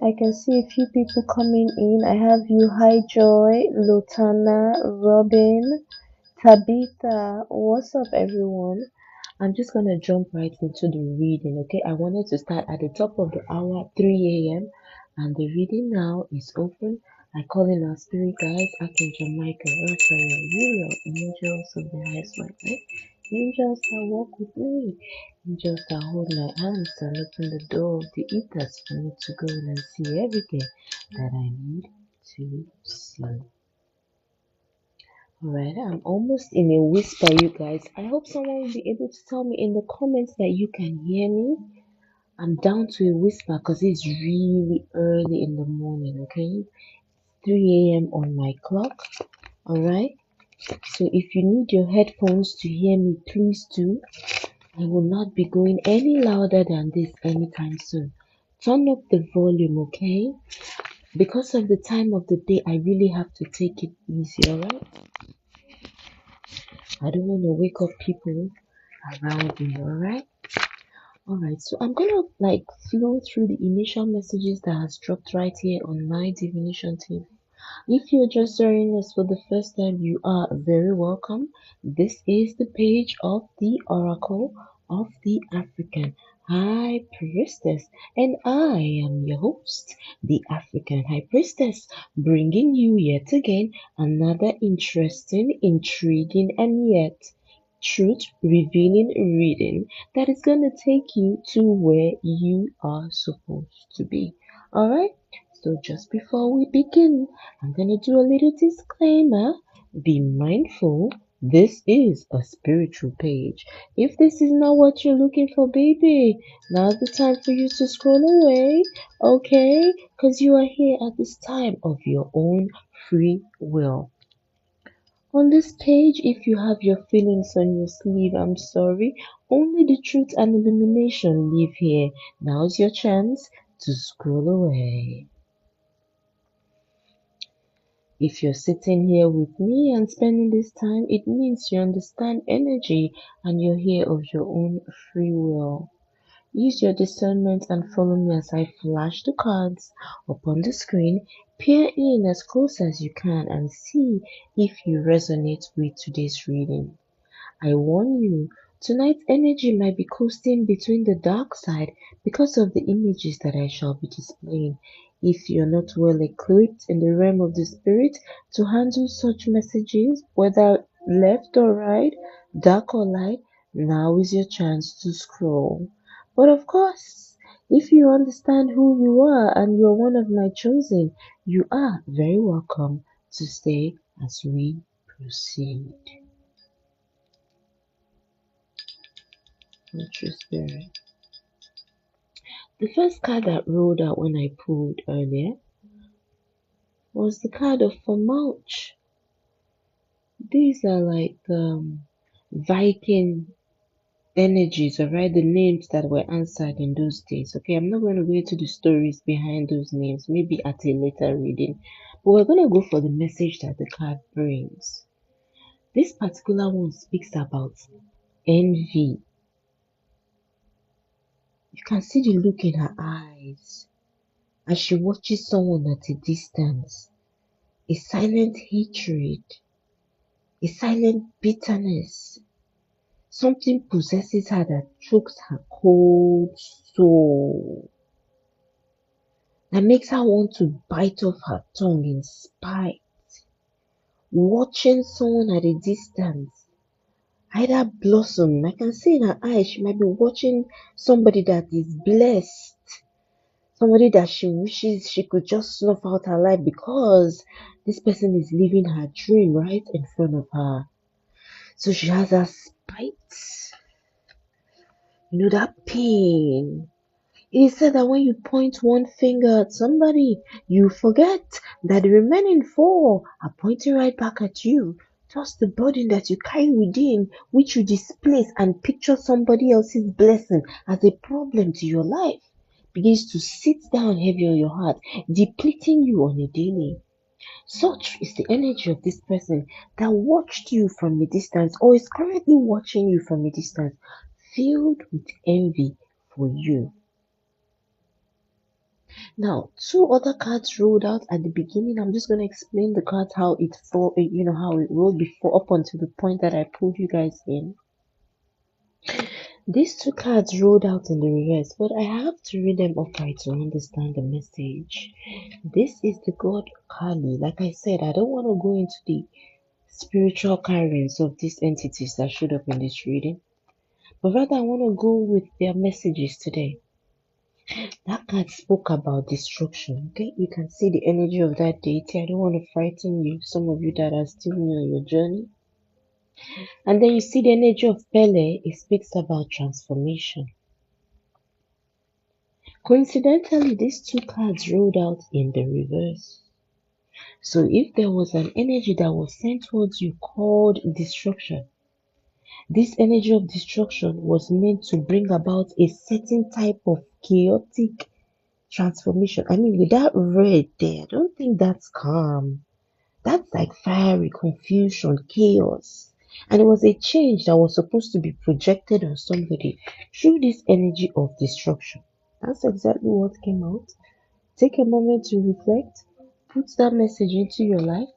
right, I can see a few people coming in. I have you. Hi, Joy, Lutana, Robin, Tabitha. What's up, everyone? I'm just gonna jump right into the reading, okay? I wanted to start at the top of the hour, 3 a.m., and the reading now is open. I call in our spirit guides, Archangel Michael, Raphael, Uriel, angels of the highest light, right? Angels that walk with me, angels that hold my hands and open the door of the ethers for me to go in and see everything that I need to see. Alright, I'm almost in a whisper, you guys. I hope someone will be able to tell me in the comments that you can hear me. I'm down to a whisper because it's really early in the morning, okay? 3 a.m. on my clock. Alright? So if you need your headphones to hear me, please do. I will not be going any louder than this anytime soon. Turn up the volume, okay? Because of the time of the day, I really have to take it easy, alright? I don't want to wake up people around me, alright? Alright, so I'm gonna flow through the initial messages that has dropped right here on my divination TV. If you're just joining us for the first time, you are very welcome. This is the page of the Oracle of the African High Priestess, and I am your host, the African High Priestess, bringing you yet again another interesting, intriguing, and yet truth revealing reading that is going to take you to where you are supposed to be. Alright? So just before we begin, I'm gonna do a little disclaimer. Be mindful, this is a spiritual page. If this is not what you're looking for, baby, now's the time for you to scroll away, okay? Because you are here at this time of your own free will. On this page, if you have your feelings on your sleeve, I'm sorry. Only the truth and illumination live here. Now's your chance to scroll away. If you're sitting here with me and spending this time, it means you understand energy and you're here of your own free will. Use your discernment and follow me as I flash the cards up on the screen. Peer in as close as you can and see if you resonate with today's reading. I warn you, tonight's energy might be coasting between the dark side because of the images that I shall be displaying. If you're not well equipped in the realm of the spirit to handle such messages, whether left or right, dark or light, now is your chance to scroll. But of course, if you understand who you are and you're one of my chosen, you are very welcome to stay as we proceed. True Spirit. The first card that rolled out when I pulled earlier was the card of Famouch. These are Viking energies, alright? The names that were answered in those days. Okay, I'm not going to go into the stories behind those names, maybe at a later reading. But we're going to go for the message that the card brings. This particular one speaks about envy. You can see the look in her eyes as she watches someone at a distance. A silent hatred, a silent bitterness. Something possesses her that chokes her cold soul, that makes her want to bite off her tongue in spite. Watching someone at a distance, either blossom, I can see in her eyes, she might be watching somebody that is blessed. Somebody that she wishes she could just snuff out her life because this person is living her dream right in front of her. So she has that spite. You know, that pain. It is said that when you point one finger at somebody, you forget that the remaining four are pointing right back at you. Just the burden that you carry within, which you displace and picture somebody else's blessing as a problem to your life, begins to sit down heavy on your heart, depleting you on a daily. Such is the energy of this person that watched you from a distance or is currently watching you from a distance, filled with envy for you. Now, two other cards rolled out at the beginning. I'm just going to explain the cards, how it fall, how it rolled before up until the point that I pulled you guys in. These two cards rolled out in the reverse, but I have to read them upright to understand the message. This is the god Kali. Like I said, I don't want to go into the spiritual carvings of these entities that showed up in this reading, but rather I want to go with their messages today. That card spoke about destruction. Okay, you can see the energy of that deity. I don't want to frighten you, some of you that are still new on your journey. And then you see the energy of Pele. It speaks about transformation. Coincidentally, these two cards rolled out in the reverse. So if there was an energy that was sent towards you called destruction, this energy of destruction was meant to bring about a certain type of chaotic transformation. I mean, with that red there, I don't think that's calm. That's like fiery confusion, chaos. And it was a change that was supposed to be projected on somebody through this energy of destruction. That's exactly what came out. Take a moment to reflect, put that message into your life,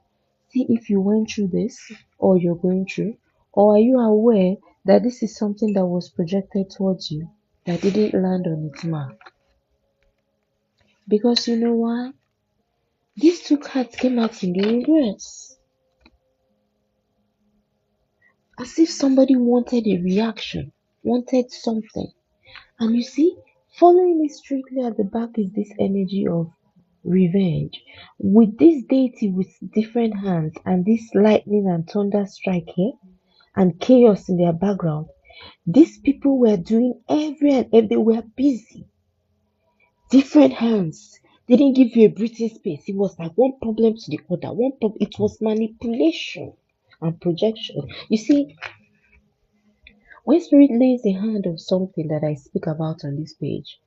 see if you went through this or you're going through, or are you aware that this is something that was projected towards you that didn't land on its mark. Because you know why? These two cards came out in the reverse. As if somebody wanted a reaction, wanted something. And you see, following it strictly at the back is this energy of revenge. With this deity with different hands and this lightning and thunder strike here and chaos in their background, these people were doing every and every, they were busy. Different hands. They didn't give you a breathing space. It was like one problem to the other. One problem. It was manipulation and projection. You see, when spirit lays a hand on something that I speak about on this page,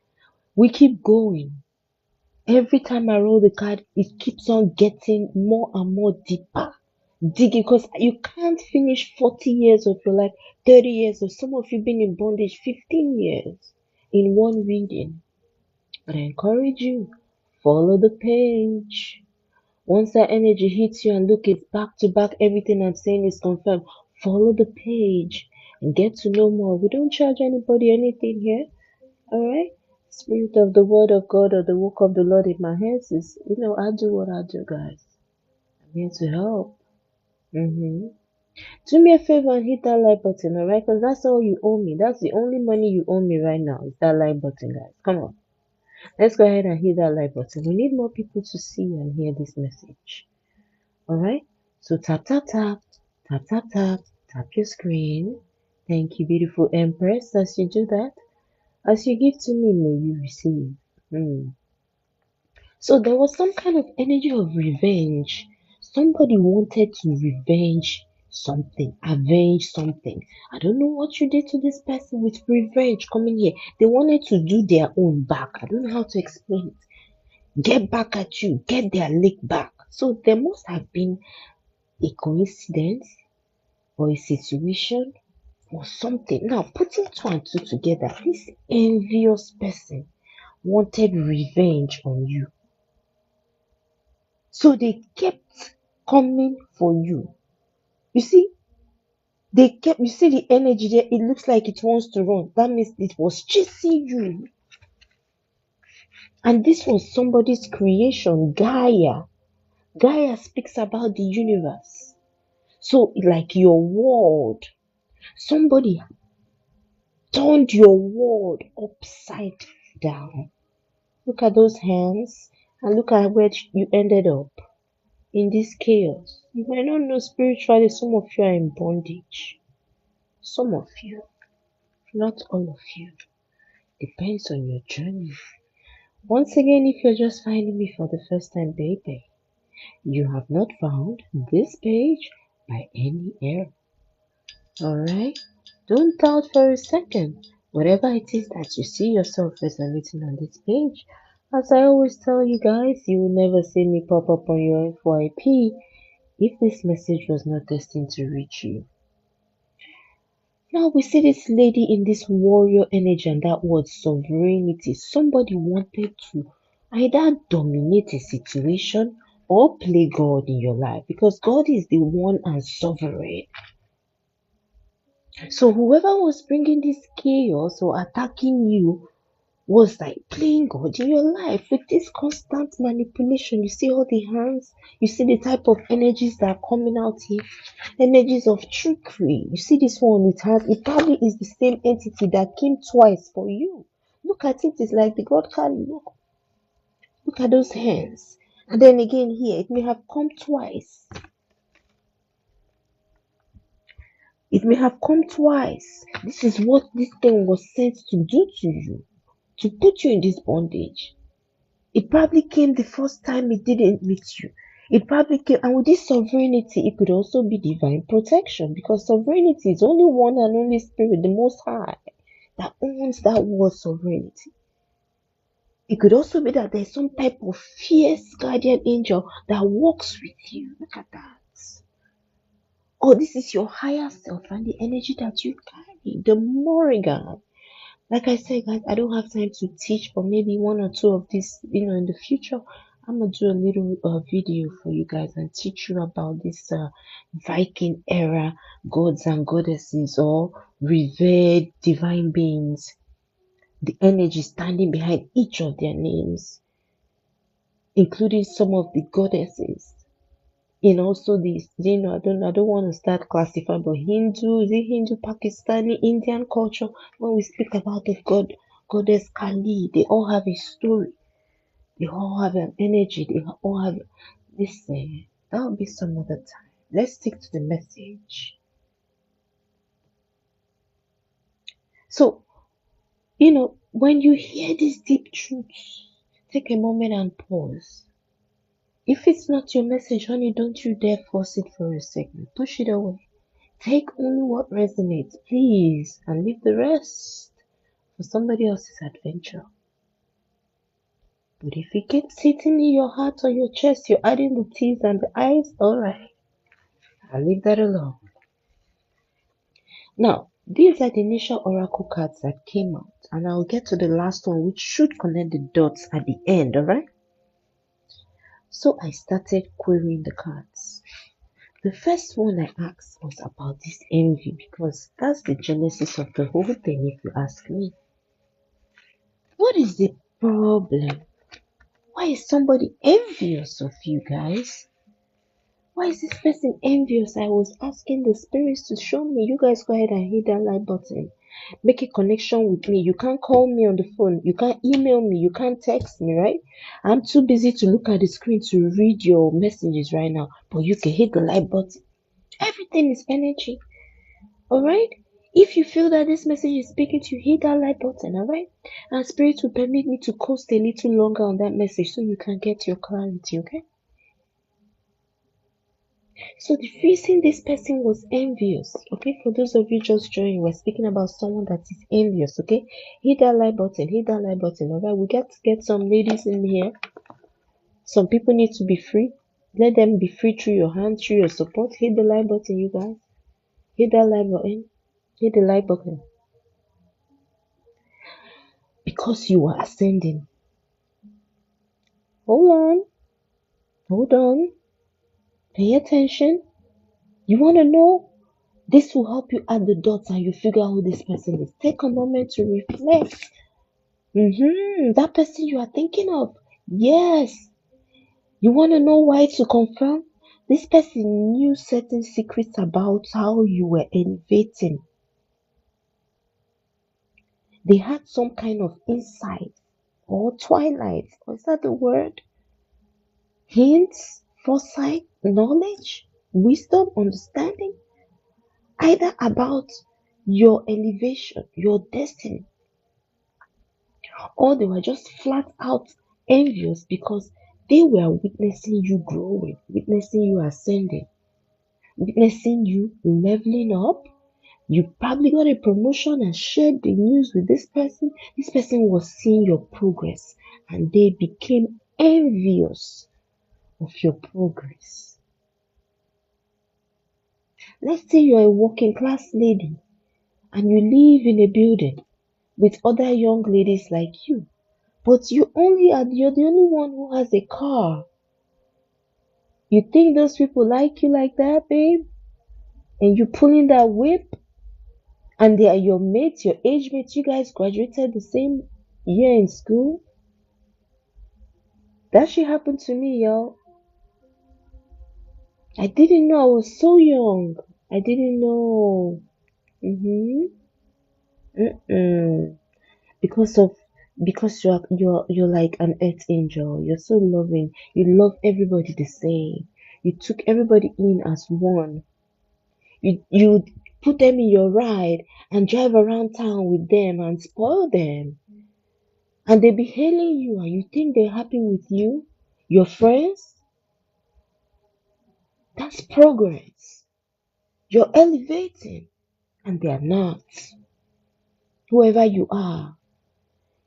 we keep going. Every time I roll the card, it keeps on getting more and more deeper. Digging because you can't finish 40 years of your life, 30 years, or some of you been in bondage 15 years in one reading. But I encourage you, follow the page. Once that energy hits you and look, it's back to back, everything I'm saying is confirmed. Follow the page and get to know more. We don't charge anybody anything here. Alright? Spirit of the word of God or the work of the Lord in my hands is, I do what I do, guys. I'm here to help. Do me a favor and hit that like button, alright? Because that's all you owe me. That's the only money you owe me right now is that like button, guys. Come on. Let's go ahead and hit that like button. We need more people to see and hear this message. Alright? So tap, tap, tap. Tap, tap, tap. Tap your screen. Thank you, beautiful Empress. As you do that, as you give to me, may you receive. So there was some kind of energy of revenge. Somebody wanted to revenge something, avenge something. I don't know what you did to this person with revenge coming here. They wanted to do their own back. I don't know how to explain it. Get back at you, get their lick back. So there must have been a coincidence or a situation or something. Now, putting two and two together, this envious person wanted revenge on you. So they kept coming for you. You see, you see the energy there, it looks like it wants to run. That means it was chasing you. And this was somebody's creation, Gaia. Gaia speaks about the universe. So, like your world, somebody turned your world upside down. Look at those hands and look at where you ended up in this chaos. You might not know spiritually, some of you are in bondage. Some of you, not all of you. Depends on your journey. Once again, if you're just finding me for the first time, baby, you have not found this page by any error. Alright? Don't doubt for a second. Whatever it is that you see yourself resonating on this page, as I always tell you guys, you will never see me pop up on your FYP if this message was not destined to reach you. Now we see this lady in this warrior energy and that word sovereignty. Somebody wanted to, Either dominate a situation or play God in your life, because God is the one and sovereign. So whoever was bringing this chaos or attacking you was like playing God in your life with this constant manipulation. You see all the hands, you see the type of energies that are coming out here, energies of trickery. You see this one, it probably is the same entity that came twice for you. Look at it, it's like the God Kali. Look at those hands. And then again here, it may have come twice. It may have come twice. This is what this thing was sent to do to you, to put you in this bondage. It probably came the first time it didn't meet you. It probably came, and with this sovereignty, it could also be divine protection, because sovereignty is only one and only spirit, the Most High, that owns that word sovereignty. It could also be that there's some type of fierce guardian angel that walks with you. Look at that. Oh, this is your higher self and the energy that you carry, the Morrigan. Like I said, guys, I don't have time to teach, but maybe one or two of these, in the future, I'm gonna do a little video for you guys and teach you about this Viking era gods and goddesses or revered divine beings, the energy standing behind each of their names, including some of the goddesses. And also this, I don't want to start classifying, but Hindu, is it Hindu, Pakistani, Indian culture? When we speak about the goddess Kali, they all have a story. They all have an energy. They all have this. That'll be some other time. Let's stick to the message. So, when you hear these deep truths, take a moment and pause. If it's not your message, honey, don't you dare force it for a second. Push it away. Take only what resonates, please, and leave the rest for somebody else's adventure. But if it keeps sitting in your heart or your chest, you're adding the T's and the I's, alright, I'll leave that alone. Now, these are the initial oracle cards that came out, and I'll get to the last one, which should connect the dots at the end, alright? So I started querying the cards. The first one I asked was about this envy, because that's the genesis of the whole thing, if you ask me. What is the problem? Why is somebody envious of you guys? Why is this person envious? I was asking the spirits to show me. You guys go ahead and hit that like button. Make a connection with me. You can't call me on the phone. You can't email me. You can't text me, right? I'm too busy to look at the screen to read your messages right now. But you can hit the like button. Everything is energy. Alright? If you feel that this message is speaking to you, hit that like button, alright? And spirit will permit me to coast a little longer on that message so you can get your clarity, okay? So the reason this person was envious, okay? For those of you just joining, we're speaking about someone that is envious, okay? Hit that like button, alright? We got to get some ladies in here. Some people need to be free. Let them be free through your hand, through your support. Hit the like button, you guys. Hit that like button. Hit the like button. Because you are ascending. Hold on, pay attention. You want to know? This will help you add the dots and you figure out who this person is. Take a moment to reflect. That person you are thinking of. Yes. You want to know why to confirm? This person knew certain secrets about how you were elevating. They had some kind of insight or twilight. Or is that the word? Hints, foresight, knowledge, wisdom, understanding, either about your elevation, your destiny, or they were just flat out envious because they were witnessing you growing, witnessing you ascending, witnessing you leveling up. You probably got a promotion and shared the news with this person. This person was seeing your progress and they became envious of your progress. Let's say you're a working class lady and you live in a building with other young ladies like you. But you're the only one who has a car. You think those people like you like that, babe? And you pulling that whip, and they are your mates, your age mates. You guys graduated the same year in school. That shit happened to me, y'all. I didn't know. I was so young. I didn't know. Mm-hmm. Mm-mm. Because of because you're like an earth angel. You're so loving. You love everybody the same. You took everybody in as one. You put them in your ride and drive around town with them and spoil them. And they be hailing you and you think they're happy with you, your friends. That's progress. You're elevating and they're not. Whoever you are,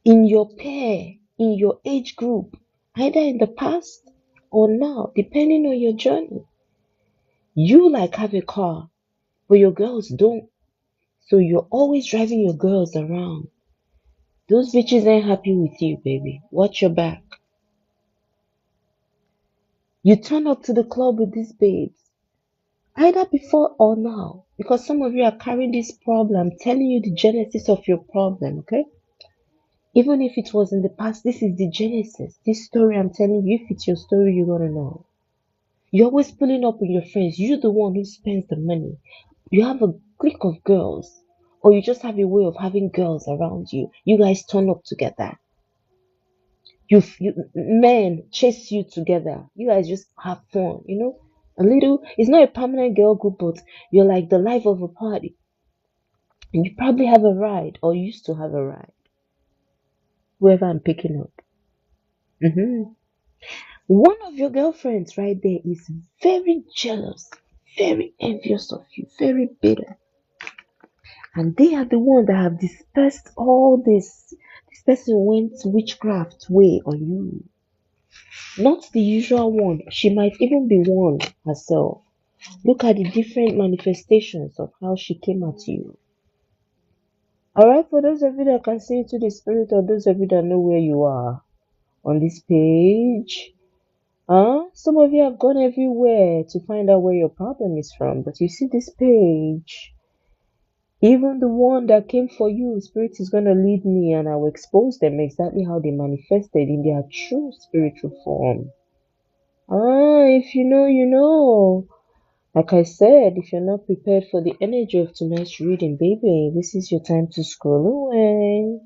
in your pair, in your age group, either in the past or now, depending on your journey. You like have a car, but your girls don't. So you're always driving your girls around. Those bitches ain't happy with you, baby. Watch your back. You turn up to the club with these babes, either before or now, because some of you are carrying this problem, telling you the genesis of your problem, okay? Even if it was in the past, this is the genesis. This story I'm telling you, if it's your story, you're gonna know. You're always pulling up with your friends. You're the one who spends the money. You have a clique of girls, or you just have a way of having girls around you. You guys turn up together. You men chase you together. You guys just have fun, you know. A little. It's not a permanent girl group, but you're like the life of a party. And you probably have a ride, or used to have a ride. Whoever I'm picking up. hmm One of your girlfriends right there is very jealous, very envious of you, very bitter. And they are the ones that have dispersed all this. This person went witchcraft way on you. Not the usual one. She might even be one herself. Look at the different manifestations of how she came at you. Alright, for those of you that can see into the spirit, or those of you that know where you are on this page, some of you have gone everywhere to find out where your problem is from, but you see this page. Even the one that came for you, Spirit is going to lead me and I will expose them exactly how they manifested in their true spiritual form. If you know, you know. Like I said, if you're not prepared for the energy of tonight's reading, baby, this is your time to scroll away.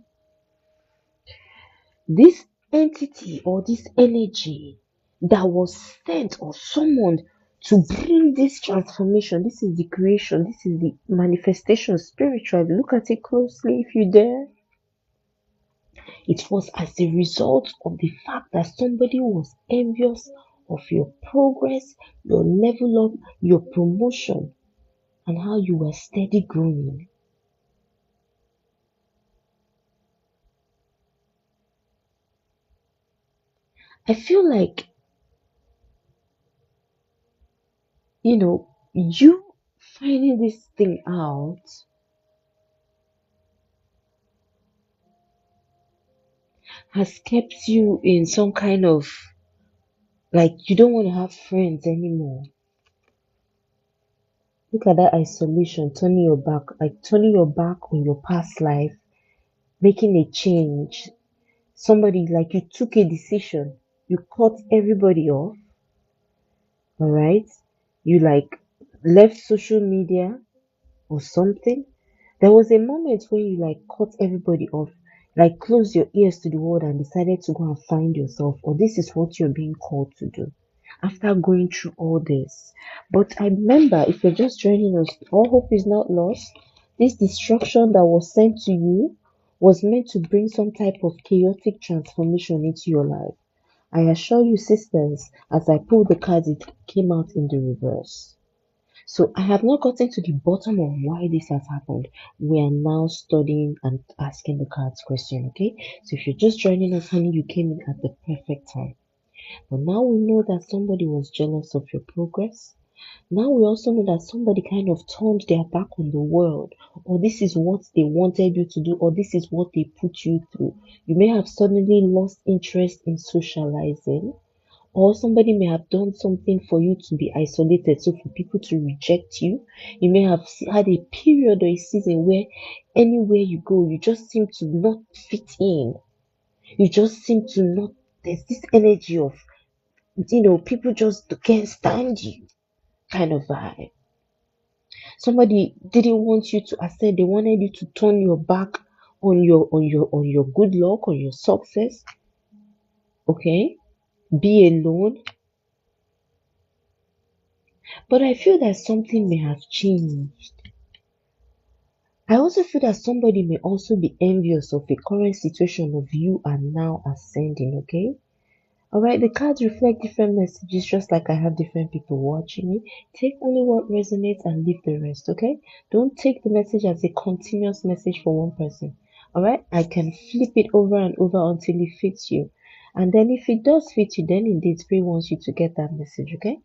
This entity or this energy that was sent or summoned to bring this transformation, this is the creation, this is the manifestation spiritually. Look at it closely if you dare. It was as a result of the fact that somebody was envious of your progress, your level up, your promotion, and how you were steady growing. I feel like, you finding this thing out has kept you in some kind of like you don't want to have friends anymore. Look at that isolation, turning your back on your past life, making a change. Somebody like you took a decision, you cut everybody off, all right? You like left social media or something. There was a moment when you like cut everybody off, like close your ears to the world and decided to go and find yourself, or this is what you're being called to do after going through all this. But I remember, if you're just joining us, all hope is not lost. This destruction that was sent to you was meant to bring some type of chaotic transformation into your life. I assure you, sisters, as I pulled the cards, it came out in the reverse. So I have not gotten to the bottom of why this has happened. We are now studying and asking the cards question, okay? So if you're just joining us, honey, you came in at the perfect time. But now we know that somebody was jealous of your progress. Now we also know that somebody kind of turned their back on the world, or this is what they wanted you to do, or this is what they put you through. You may have suddenly lost interest in socializing, or somebody may have done something for you to be isolated, so for people to reject you. You may have had a period or a season where anywhere you go, you just seem to not fit in. You just seem to not, there's this energy of, people just can't stand you kind of vibe. Somebody didn't want you to ascend, they wanted you to turn your back on your good luck, on your success, okay? Be alone. But I feel that something may have changed. I also feel that somebody may also be envious of the current situation of you are now ascending, okay? Alright, the cards reflect different messages just like I have different people watching me. Take only what resonates and leave the rest, okay? Don't take the message as a continuous message for one person. Alright, I can flip it over and over until it fits you. And then if it does fit you, then indeed Spirit wants you to get that message, okay?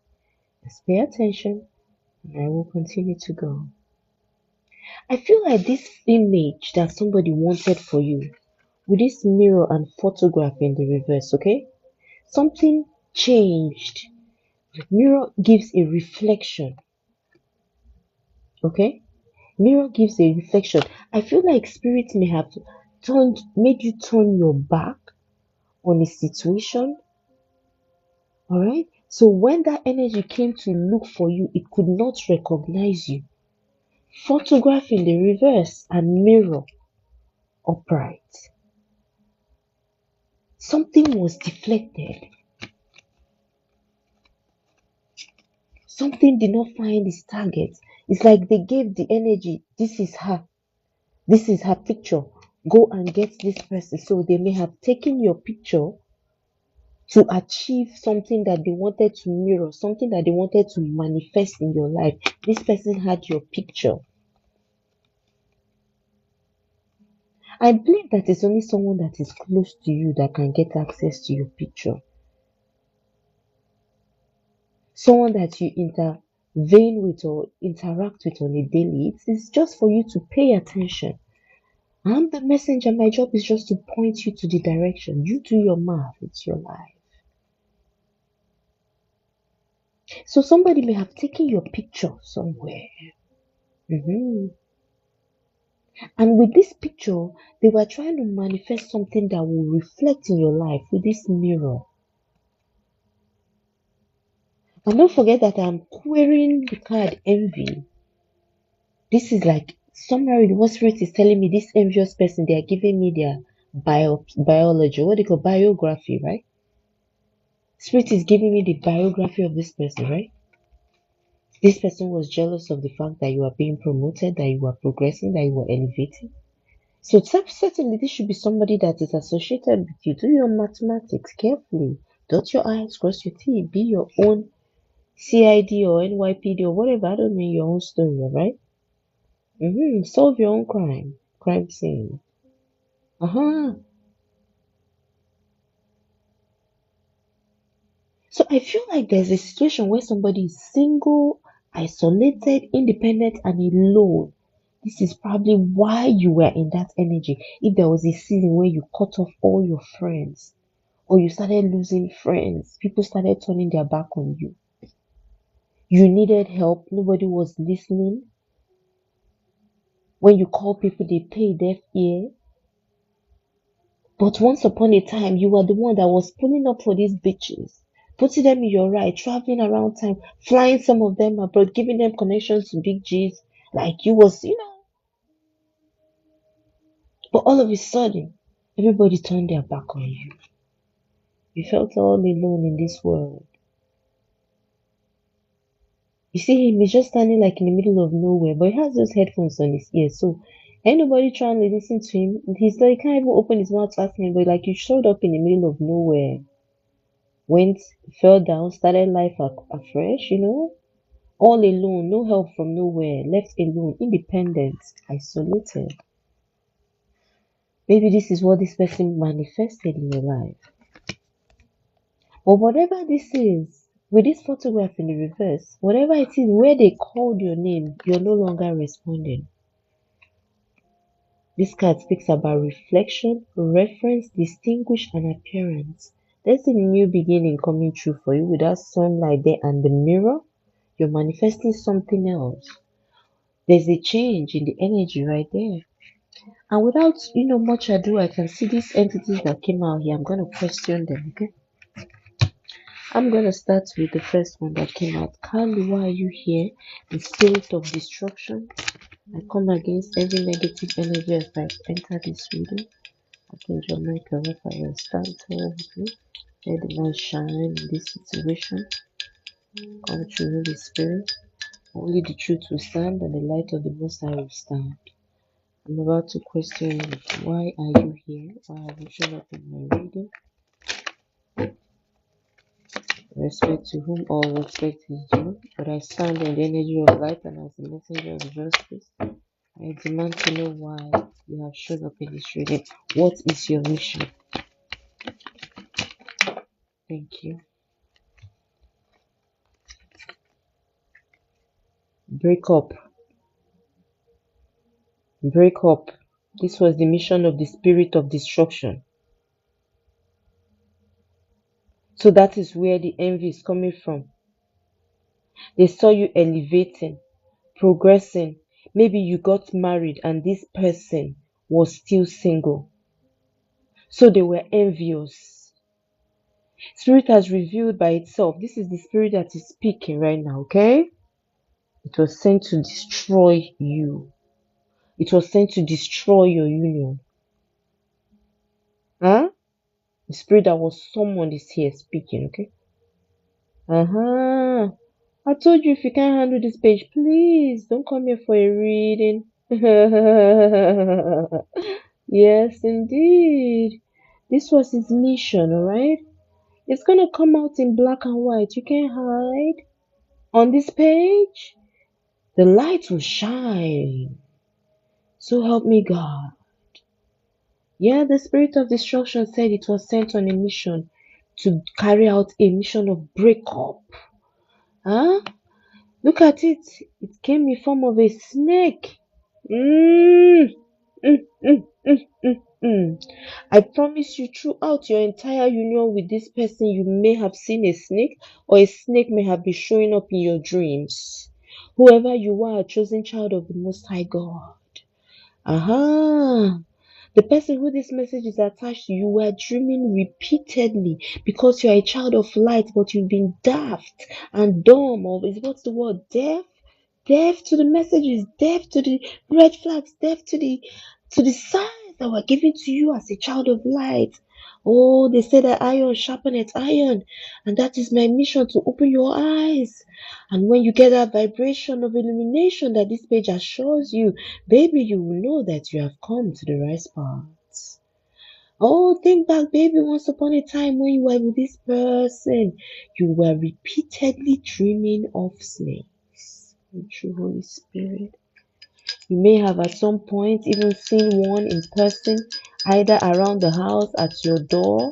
Just pay attention and I will continue to go. I feel like this image that somebody wanted for you with this mirror and photograph in the reverse, okay? Something changed. Mirror gives a reflection, okay? Mirror gives a reflection. I feel like spirit may have made you turn your back on a situation, all right? So when that energy came to look for you, it could not recognize you. Photograph in the reverse and mirror upright. Something was deflected. Something did not find its target. It's like they gave the energy, this is her. This is her picture. Go and get this person. So they may have taken your picture to achieve something that they wanted to mirror, something that they wanted to manifest in your life. This person had your picture. I believe that it's only someone that is close to you that can get access to your picture. Someone that you intervene with or interact with on a daily. It's just for you to pay attention. I'm the messenger. My job is just to point you to the direction. You do your math. It's your life. So somebody may have taken your picture somewhere. Mhm. And with this picture, they were trying to manifest something that will reflect in your life with this mirror. And don't forget that I'm querying the card envy. This is like summary. What spirit is telling me, this envious person, they are giving me their biology, what they call biography, right? Spirit is giving me the biography of this person, right? This person was jealous of the fact that you are being promoted, that you are progressing, that you are elevating. So certainly this should be somebody that is associated with you. Do your mathematics carefully. Dot your I's, cross your T. Be your own CID or NYPD or whatever. I don't know your own story, right? Solve your own crime scene. Uh-huh. So I feel like there's a situation where somebody is single, isolated, independent, and alone. This is probably why you were in that energy. If there was a season where you cut off all your friends, or you started losing friends, people started turning their back on you. You needed help, nobody was listening. When you call people, they pay deaf ear. But once upon a time, you were the one that was pulling up for these bitches, putting them in your ride, traveling around town, flying some of them abroad, giving them connections to big G's. Like you was. But all of a sudden, everybody turned their back on you. You felt all alone in this world. You see him, he's just standing like in the middle of nowhere, but he has those headphones on his ears, so ain't nobody trying to listen to him. He's like, he can't even open his mouth to ask anybody. Like you showed up in the middle of nowhere, went, fell down, started life afresh, all alone, no help from nowhere, left alone, independent, isolated. Maybe this is what this person manifested in your life. But whatever this is, With this photograph in the reverse, whatever it is where they called your name, you're no longer responding. This card speaks about reflection, reference, distinguish, and appearance. There's a new beginning coming true for you with that sunlight there and the mirror. You're manifesting something else. There's a change in the energy right there. And without much ado, I can see these entities that came out here. I'm gonna question them, okay? I'm gonna start with the first one that came out. Kali, why are you here? The spirit of destruction. I come against every negative energy as I enter this reading. Archangel Michael, Raphael, stand tall with me. Let the light shine in this situation. Come true, Holy Spirit. Only the truth will stand and the light of the Most High will stand. I'm about to question you. Why are you here? Why have you shown up in my reading? Respect to whom all respect is due. But I stand in the energy of light and as the messenger of justice. I demand to know why you have shown up in this reading. What is your mission? Thank you. Break up. Break up. This was the mission of the spirit of destruction. So that is where the envy is coming from. They saw you elevating, progressing. Maybe you got married and this person was still single. So they were envious. Spirit has revealed by itself. This is the spirit that is speaking right now, okay? It was sent to destroy you. It was sent to destroy your union. Huh? The spirit that was someone is here speaking, okay? Uh-huh. I told you if you can't handle this page, please don't come here for a reading. Yes, indeed. This was his mission, alright? It's gonna come out in black and white. You can't hide. On this page, the light will shine. So help me God. Yeah, the spirit of destruction said it was sent on a mission to carry out a mission of breakup. Huh? Look at it. It came in form of a snake. Mm, mm, mm, mm, mm, mm. I promise you, throughout your entire union with this person, you may have seen a snake, or a snake may have been showing up in your dreams. Whoever you are, a chosen child of the Most High God. Aha. The person who this message is attached to, you were dreaming repeatedly because you are a child of light, but you've been daft and dumb, or is what's the word? Deaf? Deaf to the messages, deaf to the red flags, deaf to the signs that were given to you as a child of light. Oh, they say that iron sharpeneth iron, and that is my mission to open your eyes. And when you get that vibration of illumination that this page assures you, baby, you will know that you have come to the right spot. Oh, think back, baby, once upon a time when you were with this person, you were repeatedly dreaming of snakes. True Holy Spirit. You may have at some point even seen one in person, either around the house, at your door,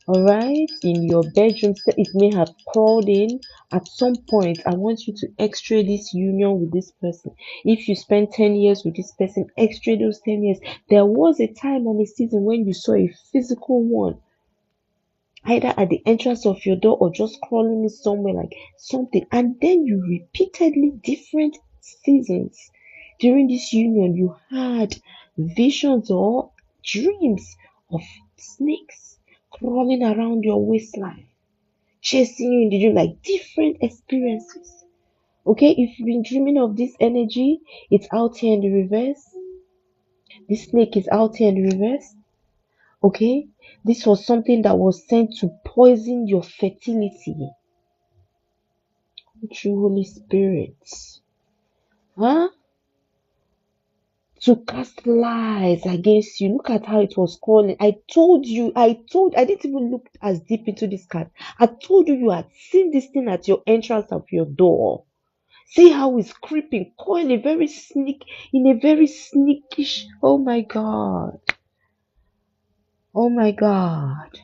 alright, in your bedroom. It may have crawled in at some point. I want you to x-ray this union with this person. If you spend 10 years with this person, x-ray those 10 years. There was a time and a season when you saw a physical one, either at the entrance of your door or just crawling in somewhere like something. And then you repeatedly, different seasons during this union, you had visions or dreams of snakes crawling around your waistline, chasing you in the dream, like different experiences. Okay, if you've been dreaming of this energy, it's out here in the reverse. This snake is out here in the reverse. Okay, this was something that was sent to poison your fertility. True Holy Spirit. Huh? To cast lies against you. Look at how it was calling. I didn't even look as deep into this card. I told you had seen this thing at your entrance of your door. See how it's creeping, coiling in a very sneakish. Oh my God. Oh my God.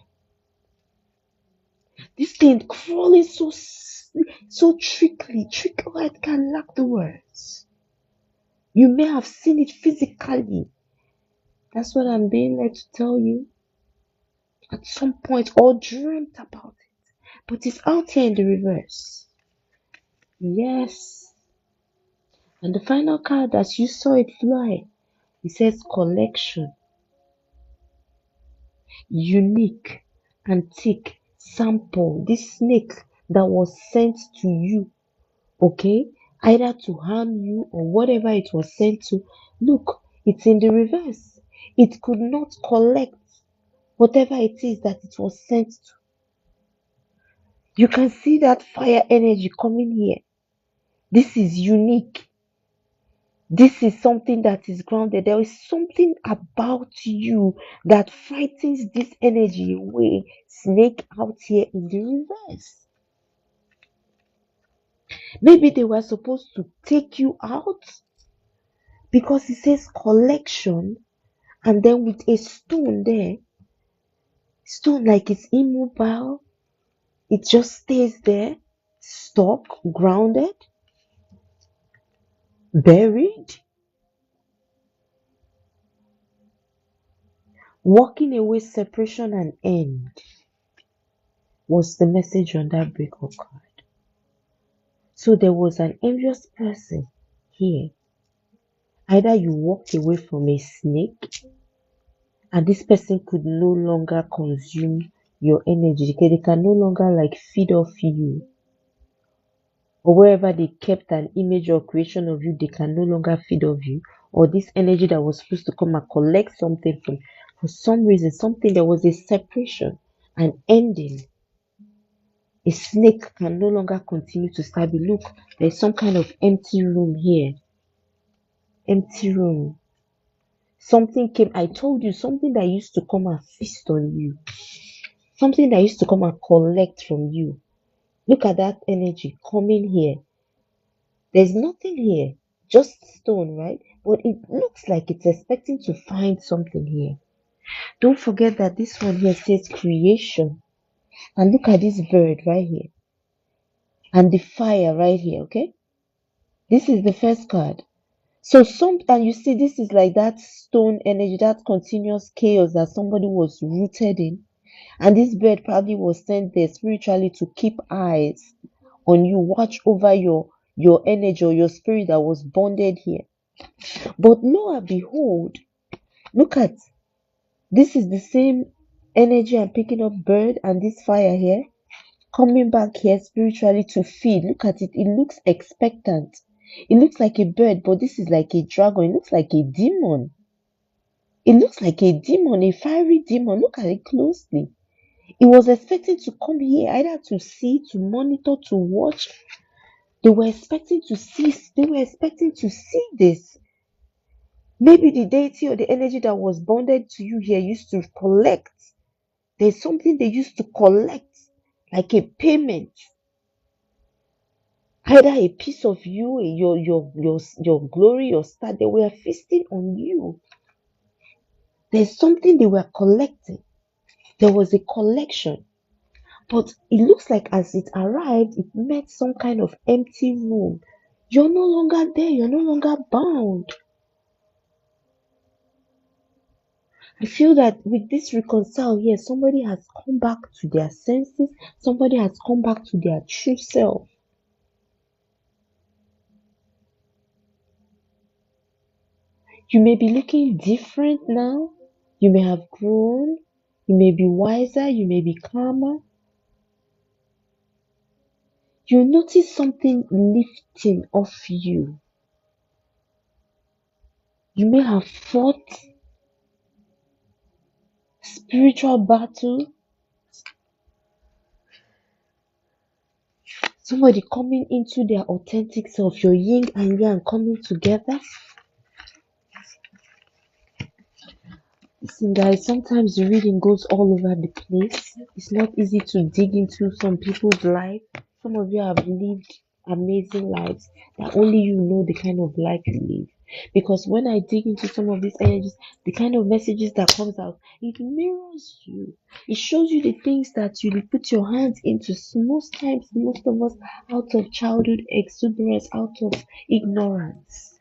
This thing crawling so trickly. I can lack the words. You may have seen it physically. That's what I'm being led to tell you. At some point, or dreamt about it. But it's out here in the reverse. Yes. And the final card, as you saw it fly, it says collection. Unique, antique, sample. This snake that was sent to you, okay? Either to harm you or whatever it was sent to. Look, it's in the reverse. It could not collect whatever it is that it was sent to. You can see that fire energy coming here. This is unique. This is something that is grounded. There is something about you that frightens this energy away. Snake out here in the reverse. Maybe they were supposed to take you out because it says collection and then with a stone there. Stone like it's immobile. It just stays there, stuck, grounded, buried. Walking away, separation and end was the message on that breakup card. So there was an envious person here. Either you walked away from a snake and this person could no longer consume your energy. Okay, they can no longer like feed off you. Or wherever they kept an image or creation of you, they can no longer feed off you. Or this energy that was supposed to come and collect something from, for some reason, something, there was a separation, an ending. A snake can no longer continue to stab you. Look, there's some kind of empty room here. Empty room. Something came, I told you, something that used to come and feast on you. Something that used to come and collect from you. Look at that energy coming here. There's nothing here, just stone, right? But it looks like it's expecting to find something here. Don't forget that this one here says creation. And look at this bird right here. And the fire right here, okay? This is the first card. So and you see this is like that stone energy, that continuous chaos that somebody was rooted in. And this bird probably was sent there spiritually to keep eyes on you, watch over your energy or your spirit that was bonded here. But lo and behold, look at this is the same energy I'm picking up, bird and this fire here coming back here spiritually to feed. Look at it, it looks expectant. It looks like a bird, but this is like a dragon. It looks like a demon. It looks like a demon, a fiery demon. Look at it closely. It was expecting to come here either to see, to monitor, to watch. They were expecting to see this. Maybe the deity or the energy that was bonded to you here used to collect. There's something they used to collect, like a payment. Either a piece of you, your glory, your star. They were feasting on you. There's something they were collecting. There was a collection. But it looks like as it arrived, it met some kind of empty room. You're no longer there. You're no longer bound. I feel that with this reconcile here, somebody has come back to their senses. Somebody has come back to their true self. You may be looking different now. You may have grown. You may be wiser. You may be calmer. You notice something lifting off you. You may have fought spiritual battle. Somebody coming into their authentic self, your yin and yang coming together. Listen, guys, sometimes the reading goes all over the place. It's not easy to dig into some people's life. Some of you have lived amazing lives that only you know the kind of life you live. Because when I dig into some of these energies, the kind of messages that comes out, it mirrors you. It shows you the things that you put your hands into. Most times, most of us, out of childhood exuberance, out of ignorance,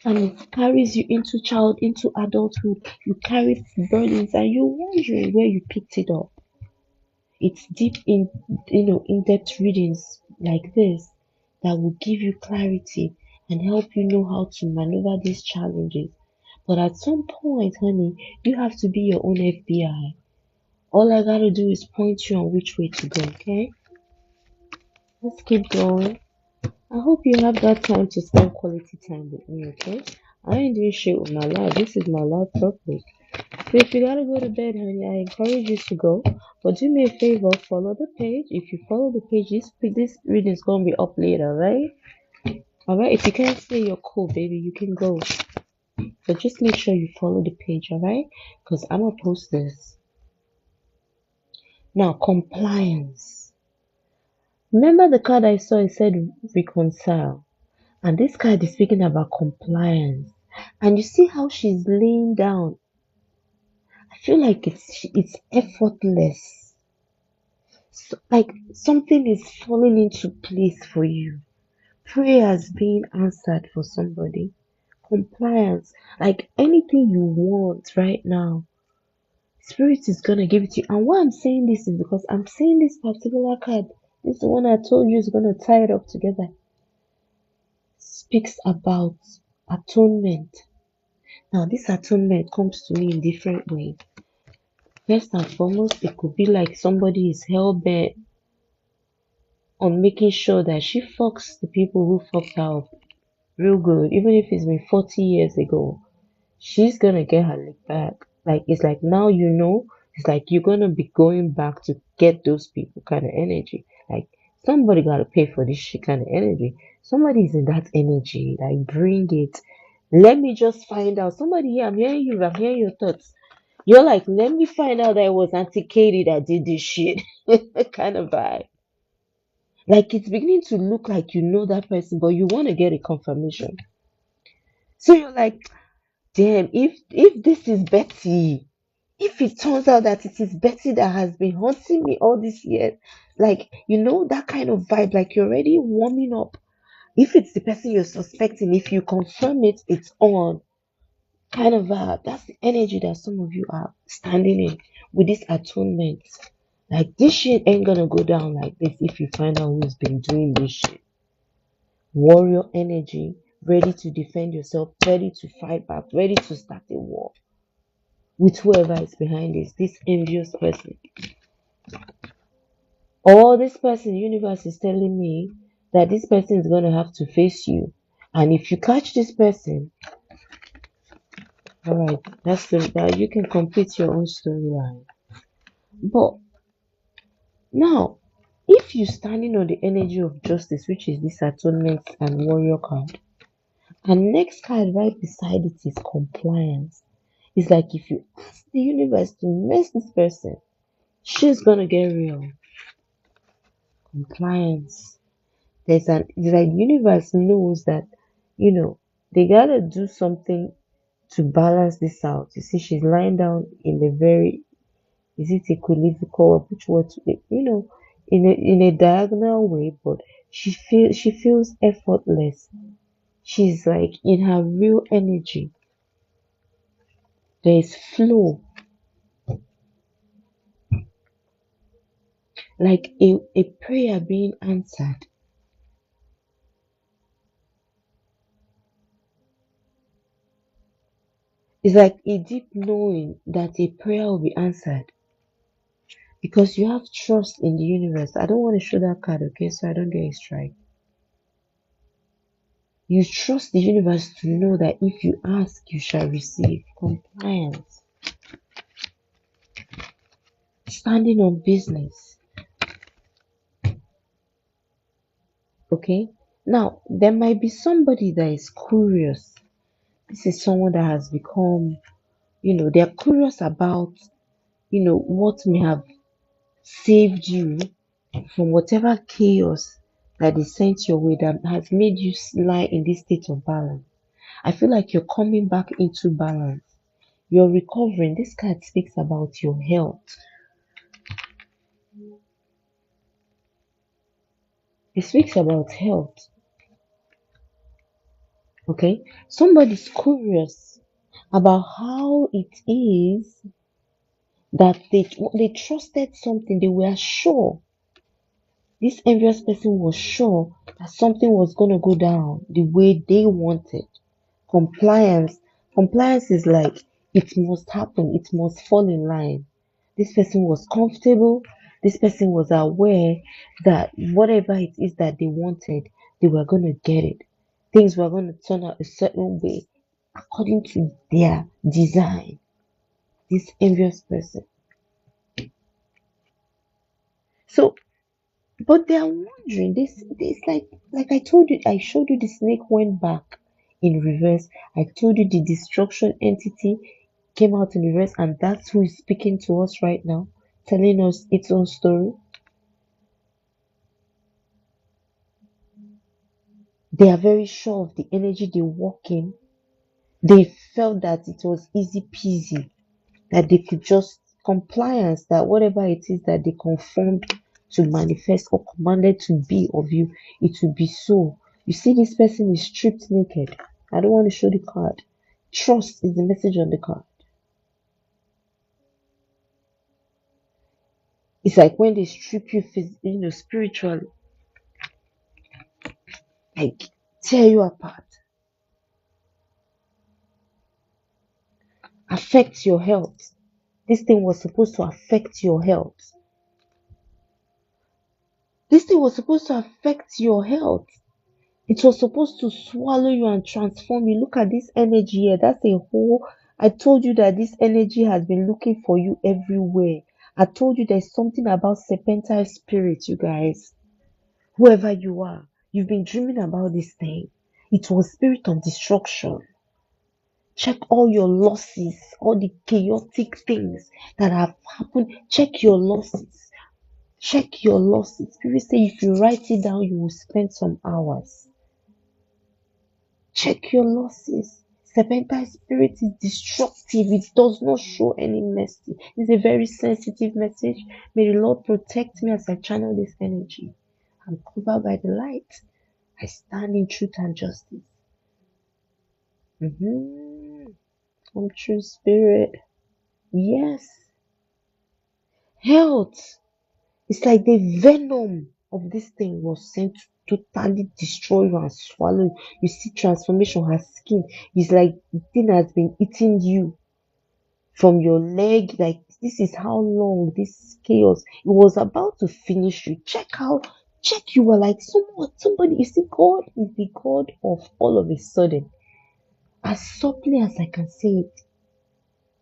and it carries you into adulthood. You carry burdens, and you're wondering where you picked it up. It's deep in-depth readings like this that will give you clarity and help you know how to maneuver these challenges. But at some point, honey, you have to be your own FBI. All I gotta do is point you on which way to go, okay? Let's keep going. I hope you have that time to spend quality time with me, okay? I ain't doing shit with my life. This is my life purpose. So if you gotta go to bed, honey, I encourage you to go. But do me a favor, follow the page. If you follow the page, this reading is gonna be up later, right? Alright, if you can't say you're cool, baby, you can go. But just make sure you follow the page, alright? Because I'm gonna post this. Now, compliance. Remember the card I saw, it said reconcile. And this card is speaking about compliance. And you see how she's laying down. I feel like it's effortless. So, like something is falling into place for you. Prayers being answered for somebody. Compliance. Like anything you want right now, Spirit is gonna give it to you. And why I'm saying this is because I'm saying this particular card. This is the one I told you is gonna tie it up together. Speaks about atonement. Now this atonement comes to me in different ways. First and foremost, it could be like somebody is hell bent on making sure that she fucks the people who fucked her up real good, even if it's been 40 years ago. She's gonna get her lick back. Like, it's like now you know, it's like you're gonna be going back to get those people kind of energy. Like, somebody gotta pay for this shit kind of energy. Somebody's in that energy. Like, bring it. Let me just find out. Somebody here, I'm hearing you, I'm hearing your thoughts. You're like, let me find out that it was Auntie Katie that did this shit. Kind of vibe. Like it's beginning to look like you know that person, but you want to get a confirmation. So you're like, damn, if this is Betty, if it turns out that it is Betty that has been haunting me all this year, like you know that kind of vibe, like you're already warming up. If it's the person you're suspecting, if you confirm it, it's on. Kind of vibe. That's the energy that some of you are standing in with this atonement. Like this shit ain't gonna go down like this if you find out who's been doing this shit. Warrior energy, ready to defend yourself, ready to fight back, ready to start a war with whoever is behind this envious person. Or this person, universe is telling me that this person is gonna have to face you. And if you catch this person, alright, that you can complete your own storyline. But now, if you're standing on the energy of justice, which is this atonement and warrior card, and next card right beside it is compliance. It's like if you ask the universe to mess this person, she's gonna get real. Compliance. It's like universe knows that, they gotta do something to balance this out. You see, she's lying down in a very, is it equivocal, which word to, in a diagonal way, but she feels effortless. She's like in her real energy. There is flow, like a prayer being answered. It's like a deep knowing that a prayer will be answered because you have trust in the universe. I don't want to show that card, okay, so I don't get a strike. You trust the universe to know that if you ask, you shall receive. Compliance. Standing on business. Okay? Now, there might be somebody that is curious. This is someone that has become, they're curious about, what may have saved you from whatever chaos that is sent your way that has made you lie in this state of balance. I feel like you're coming back into balance. You're recovering. This card speaks about your health. It speaks about health. Okay? Somebody's curious about how it is that they trusted something. They were sure. This envious person was sure that something was gonna go down the way they wanted. Compliance. Compliance is like it must happen, it must fall in line. This person was comfortable, this person was aware that whatever it is that they wanted, they were going to get it. Things were going to turn out a certain way according to their design. This envious person. So, but they are wondering, this like I told you, I showed you the snake went back in reverse. I told you the destruction entity came out in reverse, and that's who is speaking to us right now, telling us its own story. They are very sure of the energy they walk in. They felt that it was easy peasy, that they could just compliance, that whatever it is that they conformed to manifest or commanded to be of you, it will be so. You see, this person is stripped naked. I don't want to show the card. Trust is the message on the card. It's like when they strip you, spiritually, like tear you apart, affect your health. This thing was supposed to affect your health. This thing was supposed to affect your health. It was supposed to swallow you and transform you. Look at this energy here. That's a whole. I told you that this energy has been looking for you everywhere. I told you there's something about serpentine spirit, you guys. Whoever you are, you've been dreaming about this thing. It was spirit of destruction. Check all your losses, all the chaotic things that have happened. Check your losses. Check your losses. People say if you write it down, you will spend some hours. Check your losses. Serpentine spirit is destructive. It does not show any mercy. It's a very sensitive message. May the Lord protect me as I channel this energy. I'm covered by the light. I stand in truth and justice. From true spirit. Yes. Health. It's like the venom of this thing was sent to totally destroy you and swallow you. You see transformation, her skin. It's like the thing has been eating you from your leg. Like this is how long this chaos. It was about to finish you. Check you were like somebody. You see, God is the God of all of a sudden. As softly as I can say it,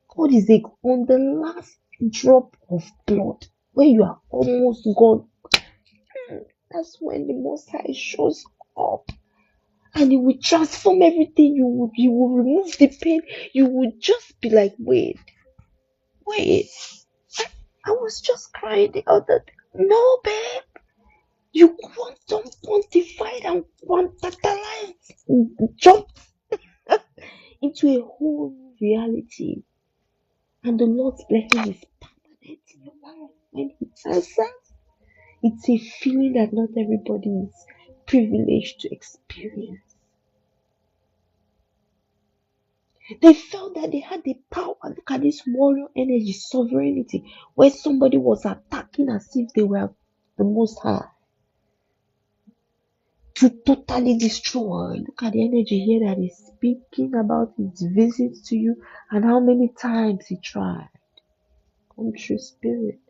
God is like on the last drop of blood when you are almost gone. That's when the Most High shows up, and He will transform everything. You will remove the pain. You will just be like, wait. I was just crying the other day. No, babe. You don't quantify and quantitalize, jump into a whole new reality. And the Lord's blessing is permanent in your life when He answers. It's a feeling that not everybody is privileged to experience. They felt that they had the power. Look at this warrior energy, sovereignty, where somebody was attacking as if they were the Most High to totally destroy. Look at the energy here that is speaking about his visits to you and how many times he tried. Come true spirit.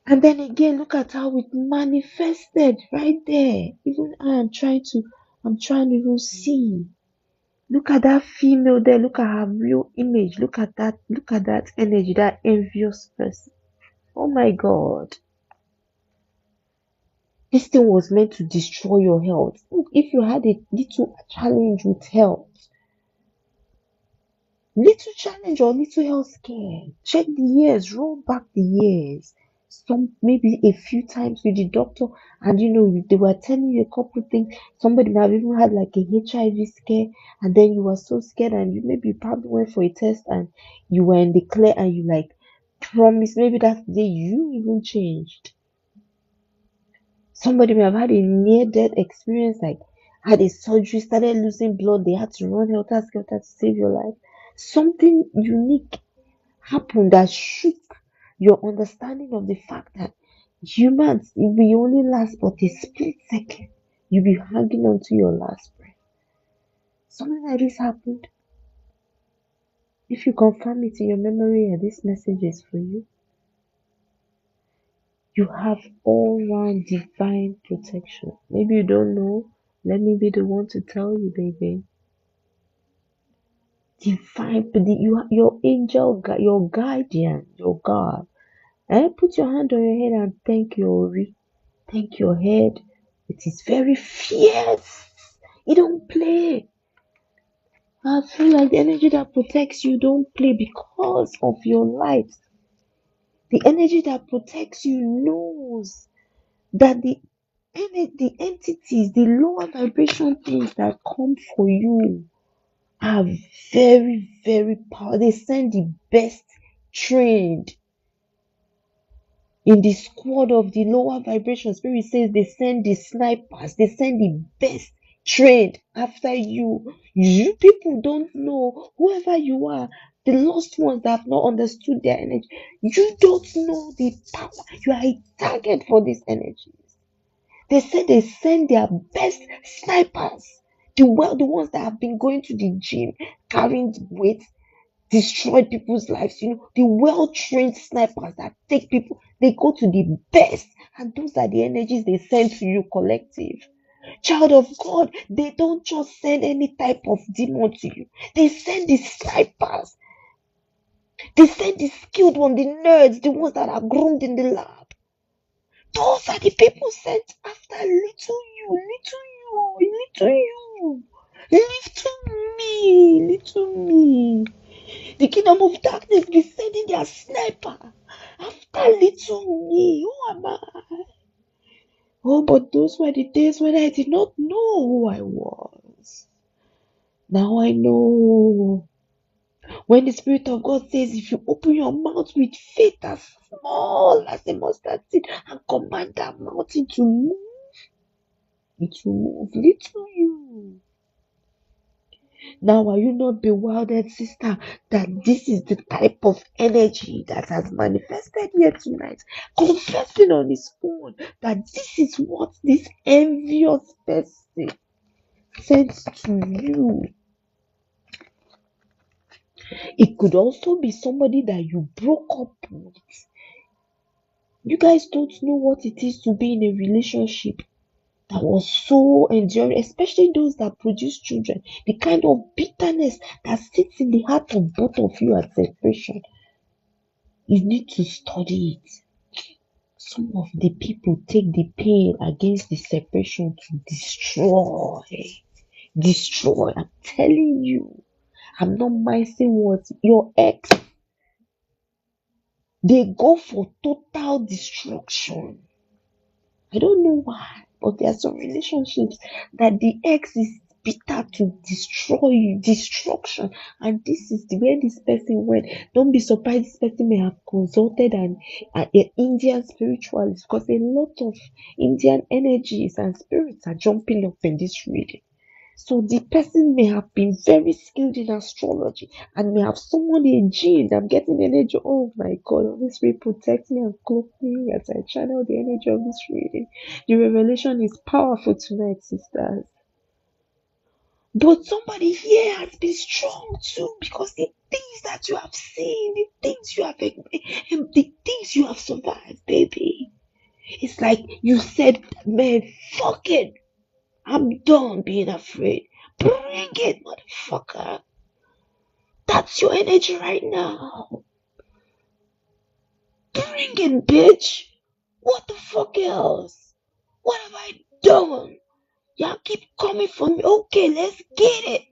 And then again, look at how it manifested right there. Even I'm trying to even see. Look at that female there. Look at her real image. Look at that energy, that envious person. Oh my God. This thing was meant to destroy your health. Look, if you had a little challenge with health, little challenge or little health scare, check the years, roll back the years. maybe a few times with the doctor, and they were telling you a couple things. Somebody might have even had like a HIV scare, and then you were so scared, and you probably went for a test, and you were in the clear, and you like promise maybe that day you even changed. Somebody may have had a near death experience, like had a surgery, started losing blood, they had to run helter skelter to save your life. Something unique happened that shook your understanding of the fact that humans, we only last but a split second. You'll be hanging on to your last breath. Something like this happened. If you confirm it in your memory and this message is for you, you have all round divine protection. Maybe you don't know. Let me be the one to tell you, baby. Divine, your angel, your guardian, your God. Put your hand on your head and thank your Ori. Thank your head. It is very fierce. You don't play. I feel like the energy that protects you don't play because of your light. The energy that protects you knows that the entities, the lower vibration things that come for you are very, very powerful. They send the best trained in the squad of the lower vibration. Spirit says they send the snipers, they send the best trained after you. You people don't know, whoever you are, the lost ones that have not understood their energy, you don't know the power. You are a target for this energy. They said they send their best snipers, the ones that have been going to the gym, carrying weight, destroy people's lives. The well-trained snipers that take people, they go to the best, and those are the energies they send to you, collective. Child of God, they don't just send any type of demon to you. They send the snipers. They send the skilled ones, the nerds, the ones that are groomed in the lab. Those are the people sent after little you. Little me. The kingdom of darkness be sending their sniper after little me. Who am I? Oh, but those were the days when I did not know who I was. Now I know. When the Spirit of God says, if you open your mouth with faith as small as a mustard seed and command that mountain to move, it will move. Little you. Now, are you not bewildered, sister, that this is the type of energy that has manifested here tonight? Confessing on his own that this is what this envious person sends to you. It could also be somebody that you broke up with. You guys don't know what it is to be in a relationship that was so enduring, especially those that produce children. The kind of bitterness that sits in the heart of both of you at separation. You need to study it. Some of the people take the pain against the separation to destroy. Destroy. I'm telling you. I'm not missing words. Your ex, they go for total destruction. I don't know why, but there are some relationships that the ex is bitter to destroy you, destruction. And this is the way this person went. Don't be surprised this person may have consulted an Indian spiritualist, because a lot of Indian energies and spirits are jumping up in this reading. So the person may have been very skilled in astrology and may have summoned a gene. I'm getting the energy. Oh my God, Holy Spirit protect me and cloak me as I channel the energy of this reading. The revelation is powerful tonight, sisters. But somebody here has been strong too, because the things that you have seen, the things you have survived, baby. It's like you said, man, fuck it. I'm done being afraid. Bring it, motherfucker. That's your energy right now. Bring it, bitch. What the fuck else? What have I done? Y'all keep coming for me. Okay, let's get it.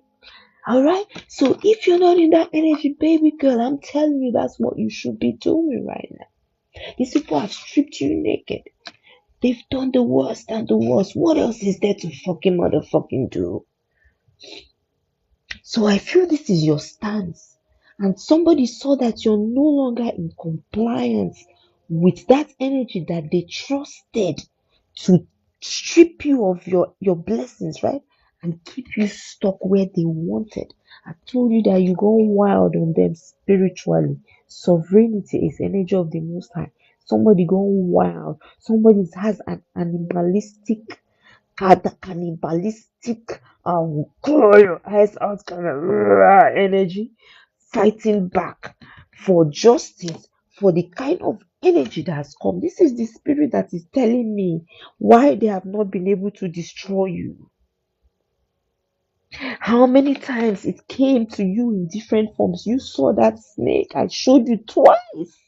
Alright? So if you're not in that energy, baby girl, I'm telling you that's what you should be doing right now. These people have stripped you naked. They've done the worst and the worst. What else is there to fucking motherfucking do? So I feel this is your stance. And somebody saw that you're no longer in compliance with that energy that they trusted to strip you of your blessings, right? And keep you stuck where they wanted. I told you that you go wild on them spiritually. Sovereignty is energy of the Most High. Somebody going wild. Somebody has an animalistic, had the cannibalistic, claw your eyes out kind of raw energy, fighting back for justice, for the kind of energy that has come. This is the spirit that is telling me why they have not been able to destroy you. How many times it came to you in different forms. You saw that snake. I showed you twice.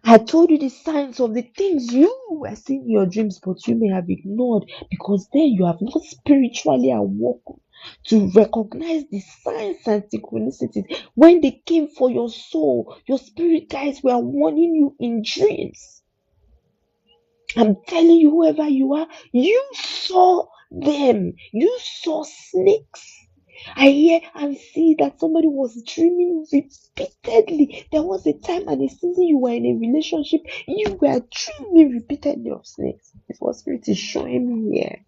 I told you the signs of the things you were seeing in your dreams, but you may have ignored because then you have not spiritually awoken to recognize the signs and synchronicities. When they came for your soul, your spirit guides were warning you in dreams. I'm telling you, whoever you are, you saw them. You saw snakes. I hear and see that somebody was dreaming repeatedly. There was a time and a season you were in a relationship, you were dreaming repeatedly of snakes. It's what spirit is showing me here.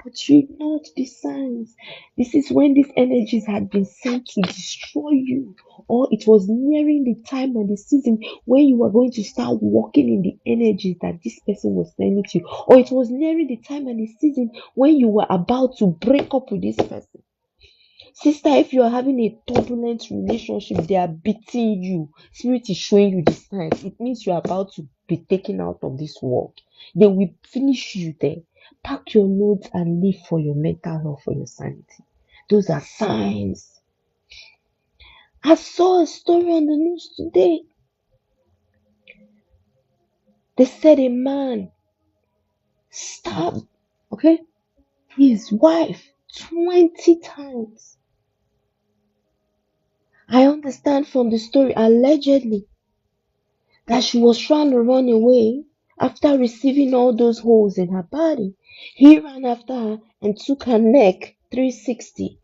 But you ignored the signs. This is when these energies had been sent to destroy you, or it was nearing the time and the season when you were going to start walking in the energies that this person was sending to you, or it was nearing the time and the season when you were about to break up with this person. Sister, if you are having a turbulent relationship, they are beating you. Spirit is showing you the signs. It means you are about to be taken out of this world. They will finish you there. Pack your loads and leave for your mental health, for your sanity. Those are signs. I saw a story on the news today. They said a man stabbed, okay, his wife 20 times. I understand from the story, allegedly, that she was trying to run away after receiving all those holes in her body. He ran after her and took her neck 360.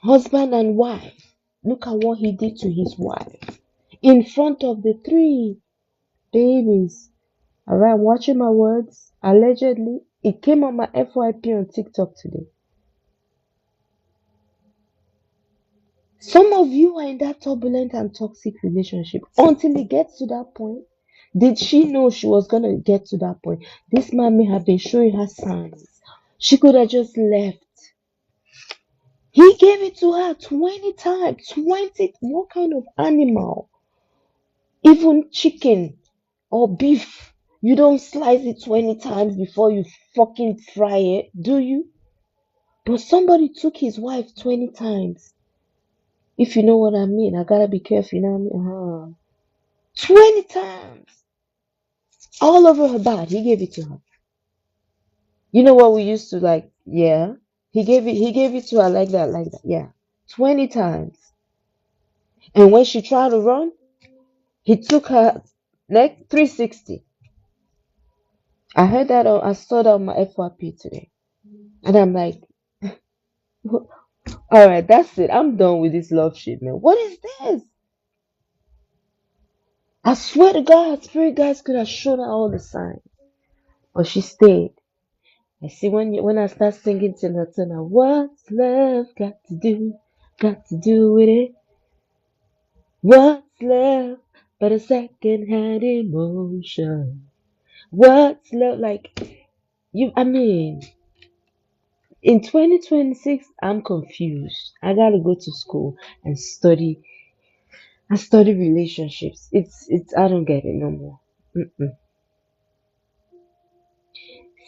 Husband and wife. Look at what he did to his wife in front of the 3 babies. Alright, I'm watching my words. Allegedly, it came on my FYP on TikTok today. Some of you are in that turbulent and toxic relationship until it gets to that point. Did she know she was going to get to that point? This man may have been showing her signs. She could have just left. He gave it to her 20 times. 20. What kind of animal? Even chicken or beef. You don't slice it 20 times before you fucking fry it, do you? But somebody took his wife 20 times. If you know what I mean, I gotta be careful, you know what I mean? 20 times. All over her body. He gave it to her. You know what we used to like? Yeah. He gave it to her like that, like that. Yeah. 20 times. And when she tried to run, he took her like 360. I saw that on my FYP today. And I'm like, alright, that's it. I'm done with this love shit, man. What is this? I swear to God, spirit guys could have shown her all the signs. But she stayed. I see when I start singing Tina Turner, what's love got to do with it? What's love but a second-hand emotion? What's love like? I mean, in 2026, I'm confused. I gotta go to school and study. I study relationships. I don't get it no more. Mm-mm.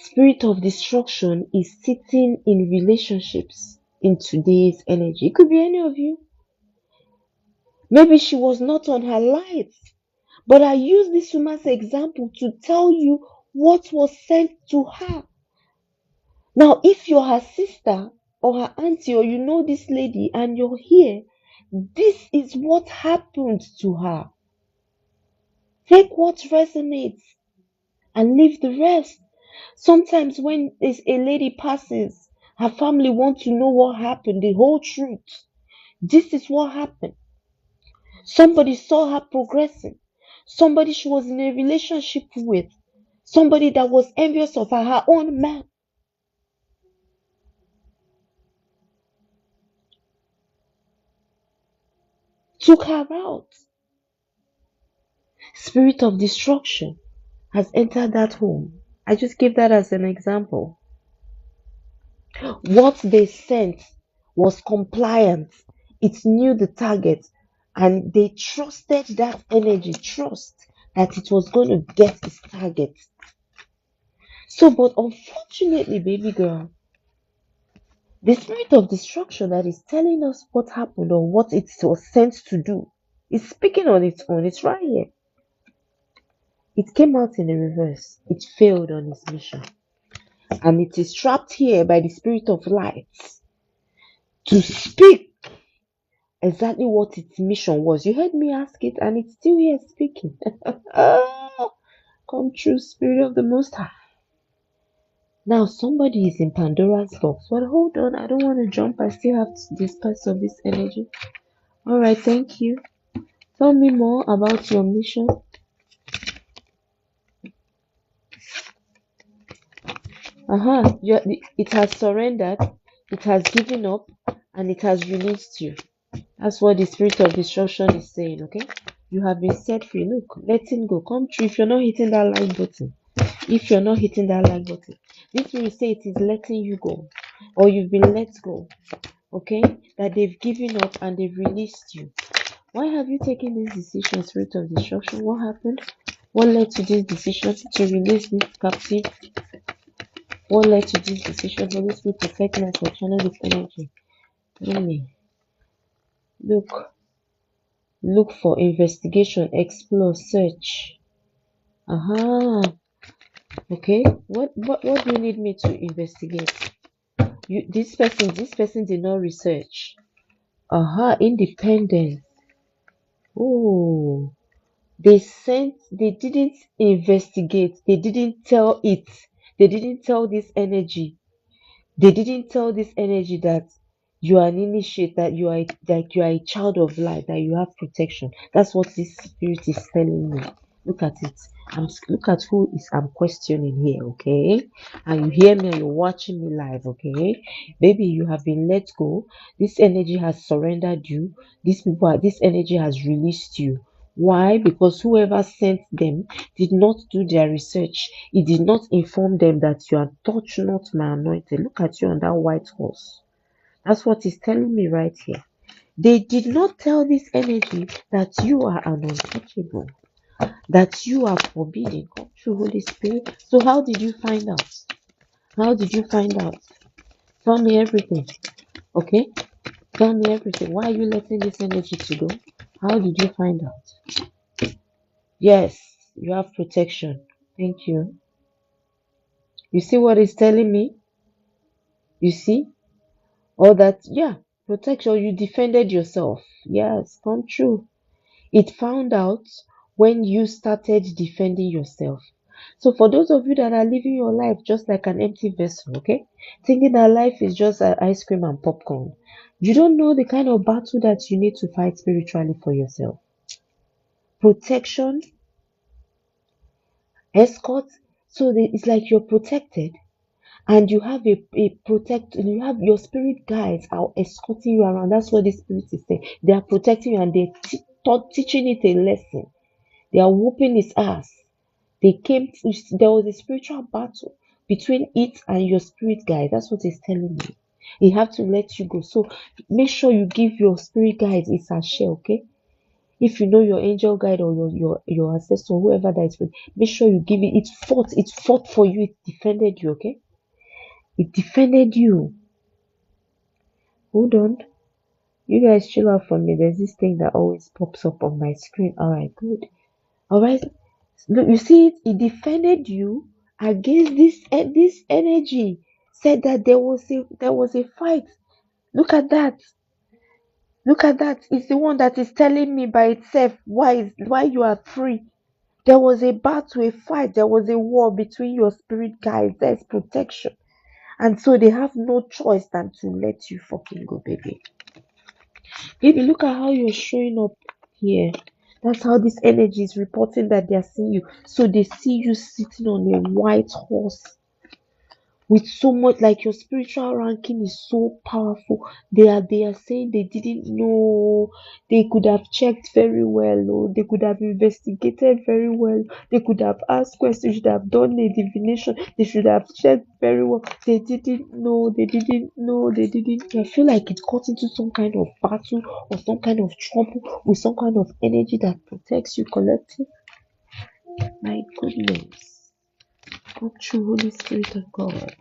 Spirit of destruction is sitting in relationships in today's energy. It could be any of you. Maybe she was not on her lights, but I use this woman's example to tell you what was sent to her. Now, if you're her sister or her auntie or you know this lady and you're here, This is what happened to her. Take what resonates and leave the rest. Sometimes when a lady passes, her family want to know what happened, the whole truth. This is what happened. Somebody saw her progressing. Somebody she was in a relationship with. Somebody that was envious of her own man. Took her out. Spirit of destruction has entered that home. I just give that as an example. What they sent was compliant. It knew the target and they trusted that energy, trust that it was going to get its target. So, but unfortunately, baby girl, the spirit of destruction that is telling us what happened or what it was sent to do is speaking on its own. It's right here. It came out in the reverse. It failed on its mission. And it is trapped here by the spirit of light to speak exactly what its mission was. You heard me ask it, and it's still here speaking. Ah, come true, Spirit of the Most High. Now, somebody is in Pandora's box. But hold on, I don't want to jump. I still have to disperse of this energy. All right, thank you. Tell me more about your mission. It has surrendered, it has given up, and it has released you. That's what the spirit of destruction is saying, okay? You have been set free. Look, letting go. Come true if you're not hitting that like button. If you're not hitting that like button, this will say it is letting you go, or you've been let go, okay? That they've given up and they've released you. Why have you taken this decision, spirit of destruction? What happened? What led to this decision to release this captive? What led to this decision? Holy Spirit, protect me as I channel this energy. Hear me. Look for investigation, explore, search. Okay. What do you need me to investigate? This person did not research. Independence. Oh, they didn't investigate, they didn't tell it, they didn't tell this energy, they didn't tell this energy that you are an initiate, that you are a child of light, that you have protection. That's what this spirit is telling me. Look at it. Look at who is I'm questioning here, okay? And you hear me and you're watching me live, okay? Baby, you have been let go. This energy has surrendered you. This energy has released you. Why? Because whoever sent them did not do their research. It did not inform them that you are touch not my anointed. Look at you on that white horse. That's what he's telling me right here. They did not tell this energy that you are an untouchable, that you are forbidden. Come true, Holy Spirit. So how did you find out? How did you find out? Tell me everything. Okay? Tell me everything. Why are you letting this energy to go? How did you find out? Yes, you have protection. Thank you. You see what it's telling me? You see? All that, yeah, protection. You defended yourself. Yes, come true. It found out when you started defending yourself. So for those of you that are living your life just like an empty vessel, okay, thinking that life is just ice cream and popcorn, you don't know the kind of battle that you need to fight spiritually for yourself. Protection, escort. So it's like you're protected and you have you have your spirit guides are escorting you around. That's what the spirit is saying. They are protecting you and they're teaching it a lesson. They are whooping his ass. There was a spiritual battle between it and your spirit guide. That's what he's telling me. He have to let you go. So make sure you give your spirit guide its a share, okay? If you know your angel guide or your ancestor, whoever that is with, make sure you give it. It fought for you, it defended you, okay? It defended you. Hold on. You guys chill out for me. There's this thing that always pops up on my screen. Alright, good. Alright. Look, you see it? It defended you against this energy. Said that there was a fight. Look at that. Look at that. It's the one that is telling me by itself why you are free. There was a battle, a fight, there was a war between your spirit guides. There's protection. And so they have no choice than to let you fucking go, baby. Baby, look at how you're showing up here. That's how this energy is reporting that they are seeing you. So they see you sitting on a white horse with so much, like your spiritual ranking is so powerful. They are saying they didn't know. They could have checked very well, or they could have investigated very well. They could have asked questions, should have done a divination, they should have checked very well. They didn't know. I feel like it got into some kind of battle or some kind of trouble with some kind of energy that protects you collective. My goodness. Oh, true Holy Spirit of God.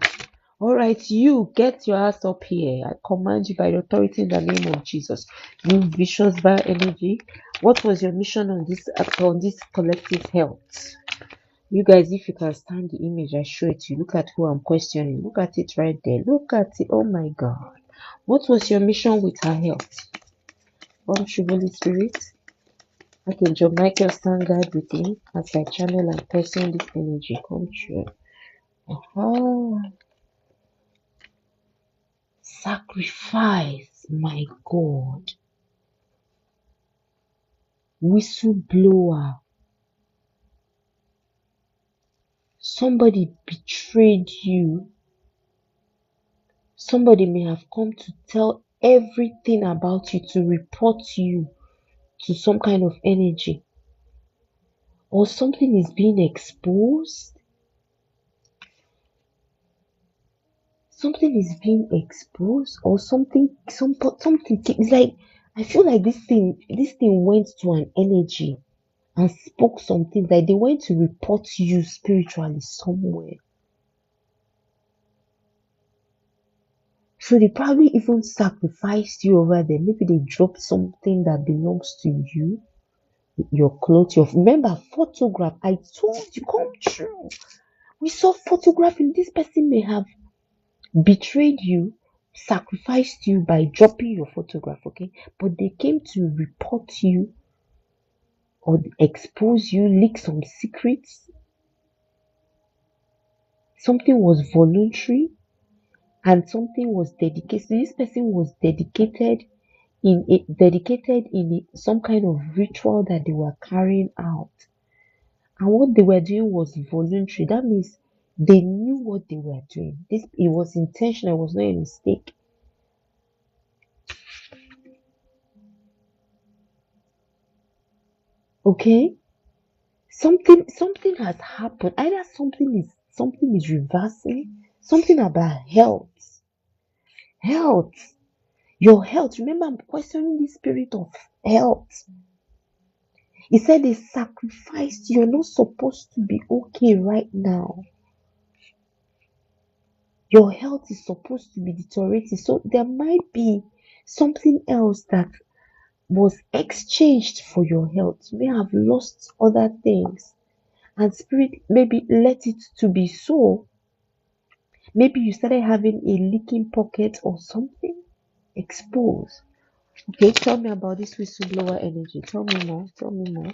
All right, you get your ass up here. I command you by the authority in the name of Jesus. You vicious vile energy. What was your mission on this collective health? You guys, if you can stand the image, I show it to you. Look at who I'm questioning. Look at it right there. Look at it. Oh my God. What was your mission with her health? Come true, Holy Spirit. Okay, Joe Michael, stand guard with me as I channel and question this energy. Come true. Aha. Sacrifice, my God. Whistleblower. Somebody betrayed you. Somebody may have come to tell everything about you, to report you to some kind of energy. Or something is being exposed. Something is being exposed, or something. It's like I feel like this thing went to an energy and spoke some things, like they went to report you spiritually somewhere. So they probably even sacrificed you over there. Maybe they dropped something that belongs to you, your clothes, your remember photograph. I told you, come true. We saw photographing. This person may have betrayed you, sacrificed you by dropping your photograph, okay? But they came to report you or expose you, leak some secrets. Something was voluntary and something was dedicated. So this person was dedicated in some kind of ritual that they were carrying out, and what they were doing was voluntary. That means they knew what they were doing. This it was intentional. It was not a mistake. Okay, something has happened. Either something is reversing. Something about health, your health. Remember, I'm questioning the spirit of health. He said they sacrificed. You're not supposed to be okay right now. Your health is supposed to be deteriorating. So there might be something else that was exchanged for your health. You may have lost other things. And spirit maybe let it to be so. Maybe you started having a leaking pocket or something exposed. Okay, tell me about this whistleblower energy. Tell me more. Tell me more.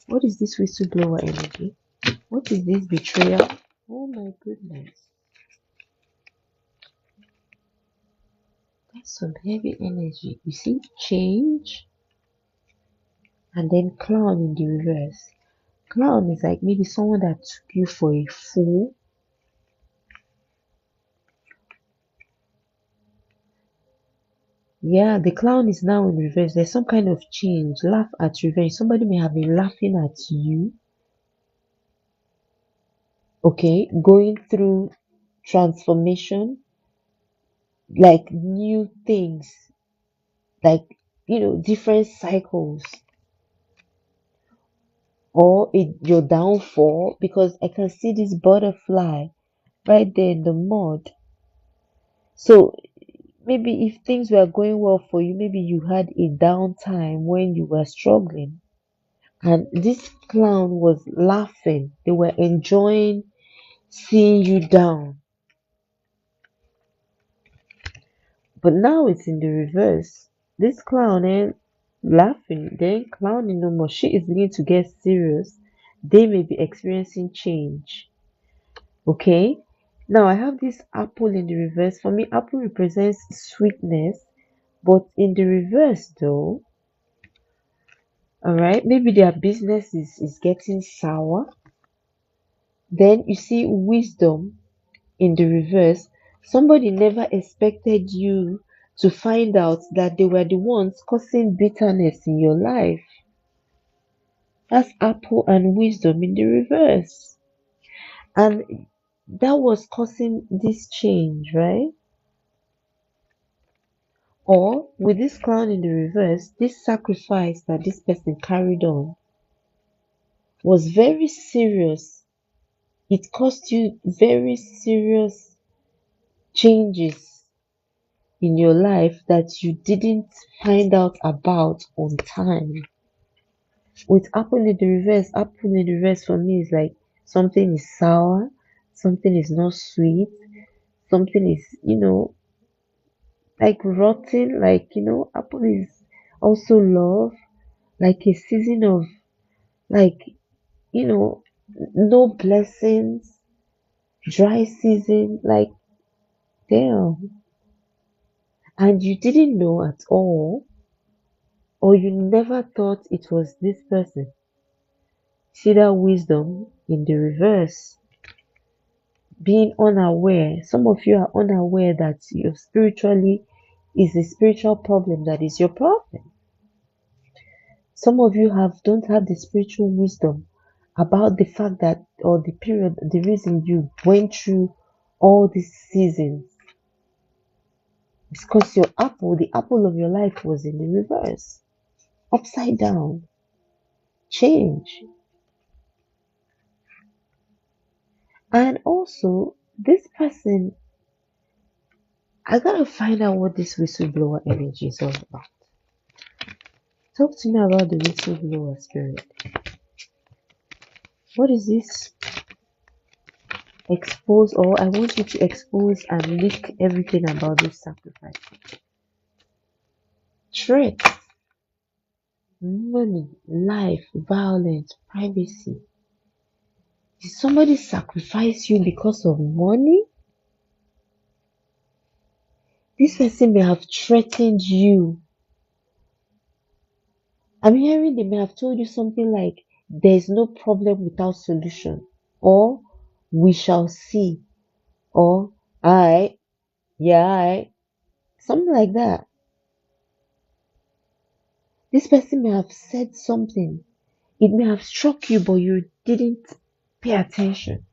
What is this whistleblower energy? What is this betrayal? Oh my goodness. That's some heavy energy. You see, change and then clown in the reverse. Clown is like maybe someone that took you for a fool. Yeah, the clown is now in reverse. There's some kind of change. Laugh at revenge. Somebody may have been laughing at you. Okay, going through transformation, like new things, like different cycles, or your downfall, because I can see this butterfly right there in the mud. So maybe if things were going well for you, maybe you had a downtime when you were struggling, and this clown was laughing. They were enjoying seeing you down. But now it's in the reverse. this clown ain't laughing, they ain't clowning no more. She is beginning to get serious. They may be experiencing change. Okay? Now I have this apple in the reverse. For me, apple represents sweetness, but in the reverse though, alright, maybe their business is getting sour. Then you see wisdom in the reverse. Somebody never expected you to find out that they were the ones causing bitterness in your life. That's apple and wisdom in the reverse. And that was causing this change, right? Or with this crown in the reverse, this sacrifice that this person carried on was very serious. It caused you very serious changes in your life that you didn't find out about on time. With apple in the reverse for me is like something is sour, something is not sweet, something is, like rotten, like, apple is also love, like a season of, like, you know, no blessings, dry season, like, damn. And you didn't know at all, or you never thought it was this person. See that wisdom in the reverse. Being unaware. Some of you are unaware that your spiritually is a spiritual problem that is your problem. Some of you don't have the spiritual wisdom about the fact that, or the period, the reason you went through all these seasons. Because the apple of your life was in the reverse, upside down, change. And also, this person, I gotta find out what this whistleblower energy is all about. Talk to me about the whistleblower spirit. What is this? Expose, or I want you to expose and leak everything about this sacrifice. Threats, money, life, violence, privacy. Did somebody sacrifice you because of money? This person may have threatened you. I'm hearing they may have told you something like, there's no problem without solution, or we shall see, or I, yeah, something like that. This person may have said something. It may have struck you, but you didn't pay attention.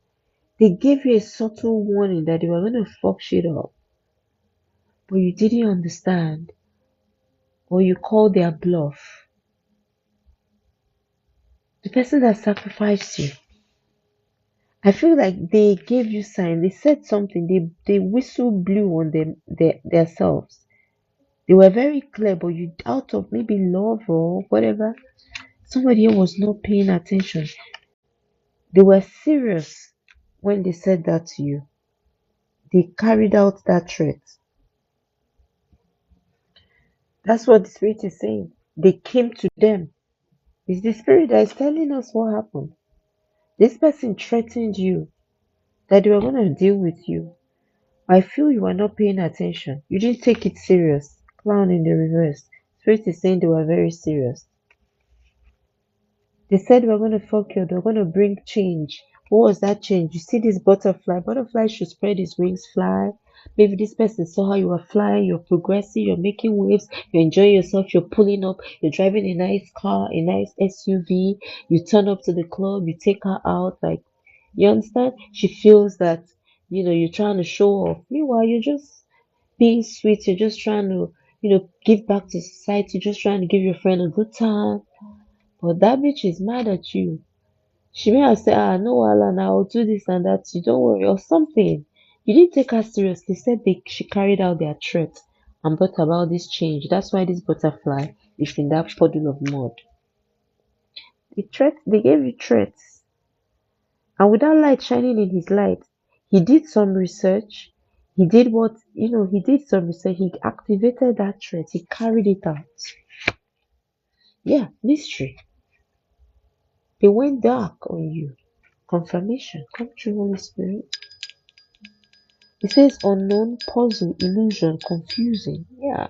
They gave you a subtle warning that they were going to fuck shit up, but you didn't understand, or you called their bluff. The person that sacrificed you, I feel like they gave you sign. They said something. They whistle blew on themselves. They were very clear, but you, out of maybe love or whatever, somebody else was not paying attention. They were serious when they said that to you. They carried out that threat. That's what the spirit is saying. They came to them. It's the spirit that is telling us what happened. This person threatened you that they were going to deal with you. I feel you are not paying attention. You didn't take it serious. Clown in the reverse. Spirit is saying they were very serious. They said we're going to fuck you. They're going to bring change. What was that change? You see this butterfly. Butterfly should spread its wings, fly. Maybe this person saw how you were flying, you're progressing, you're making waves, you're enjoying yourself, you're pulling up, you're driving a nice car, a nice SUV, you turn up to the club, you take her out, like, you understand? She feels that, you're trying to show off. Meanwhile, you're just being sweet, you're just trying to, give back to society, just trying to give your friend a good time. But that bitch is mad at you. She may have said, no, Alan, I'll do this and that. You don't worry, or something. You didn't take her serious. They said she carried out their threat and brought about this change. That's why this butterfly is in that puddle of mud. They gave you threats. And with that light shining in his light, he did some research. He did what, he did some research. He activated that threat. He carried it out. Yeah, mystery. They went dark on you. Confirmation. Come true, Holy Spirit. It says unknown, puzzle, illusion, confusing. Yeah.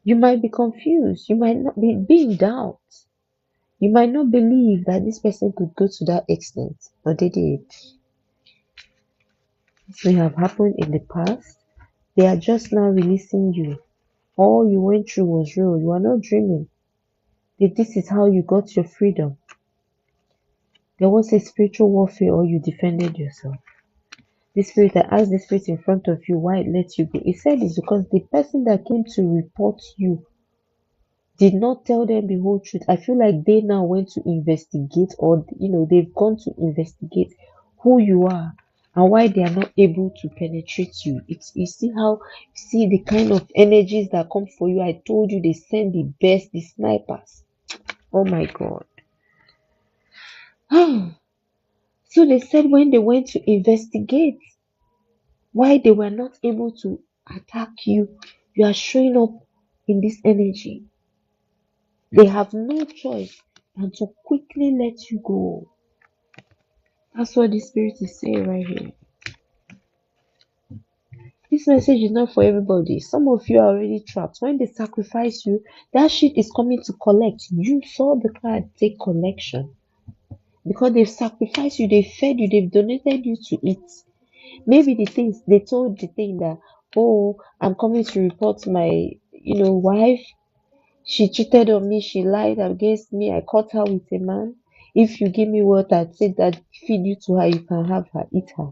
You might be confused. You might not be in doubt. You might not believe that this person could go to that extent, but they did. This may have happened in the past. They are just now releasing you. All you went through was real. You are not dreaming. This is how you got your freedom. There was a spiritual warfare or you defended yourself. The spirit that asked the spirit in front of you why it let you go. It said it's because the person that came to report you did not tell them the whole truth. I feel like they now went to investigate, or they've gone to investigate who you are and why they are not able to penetrate you. It's you see how you see the kind of energies that come for you. I told you they send the best, the snipers. Oh my god. So they said when they went to investigate why they were not able to attack you, you are showing up in this energy. They have no choice than to quickly let you go. That's what the spirit is saying right here. This message is not for everybody. Some of you are already trapped. When they sacrifice you, that shit is coming to collect. You saw the card take collection. Because they've sacrificed you, they've fed you, they've donated you to eat. Maybe the things they told the thing that, oh, I'm coming to report my, wife. She cheated on me, she lied against me, I caught her with a man. If you give me water, take that, feed you to her, you can have her, eat her.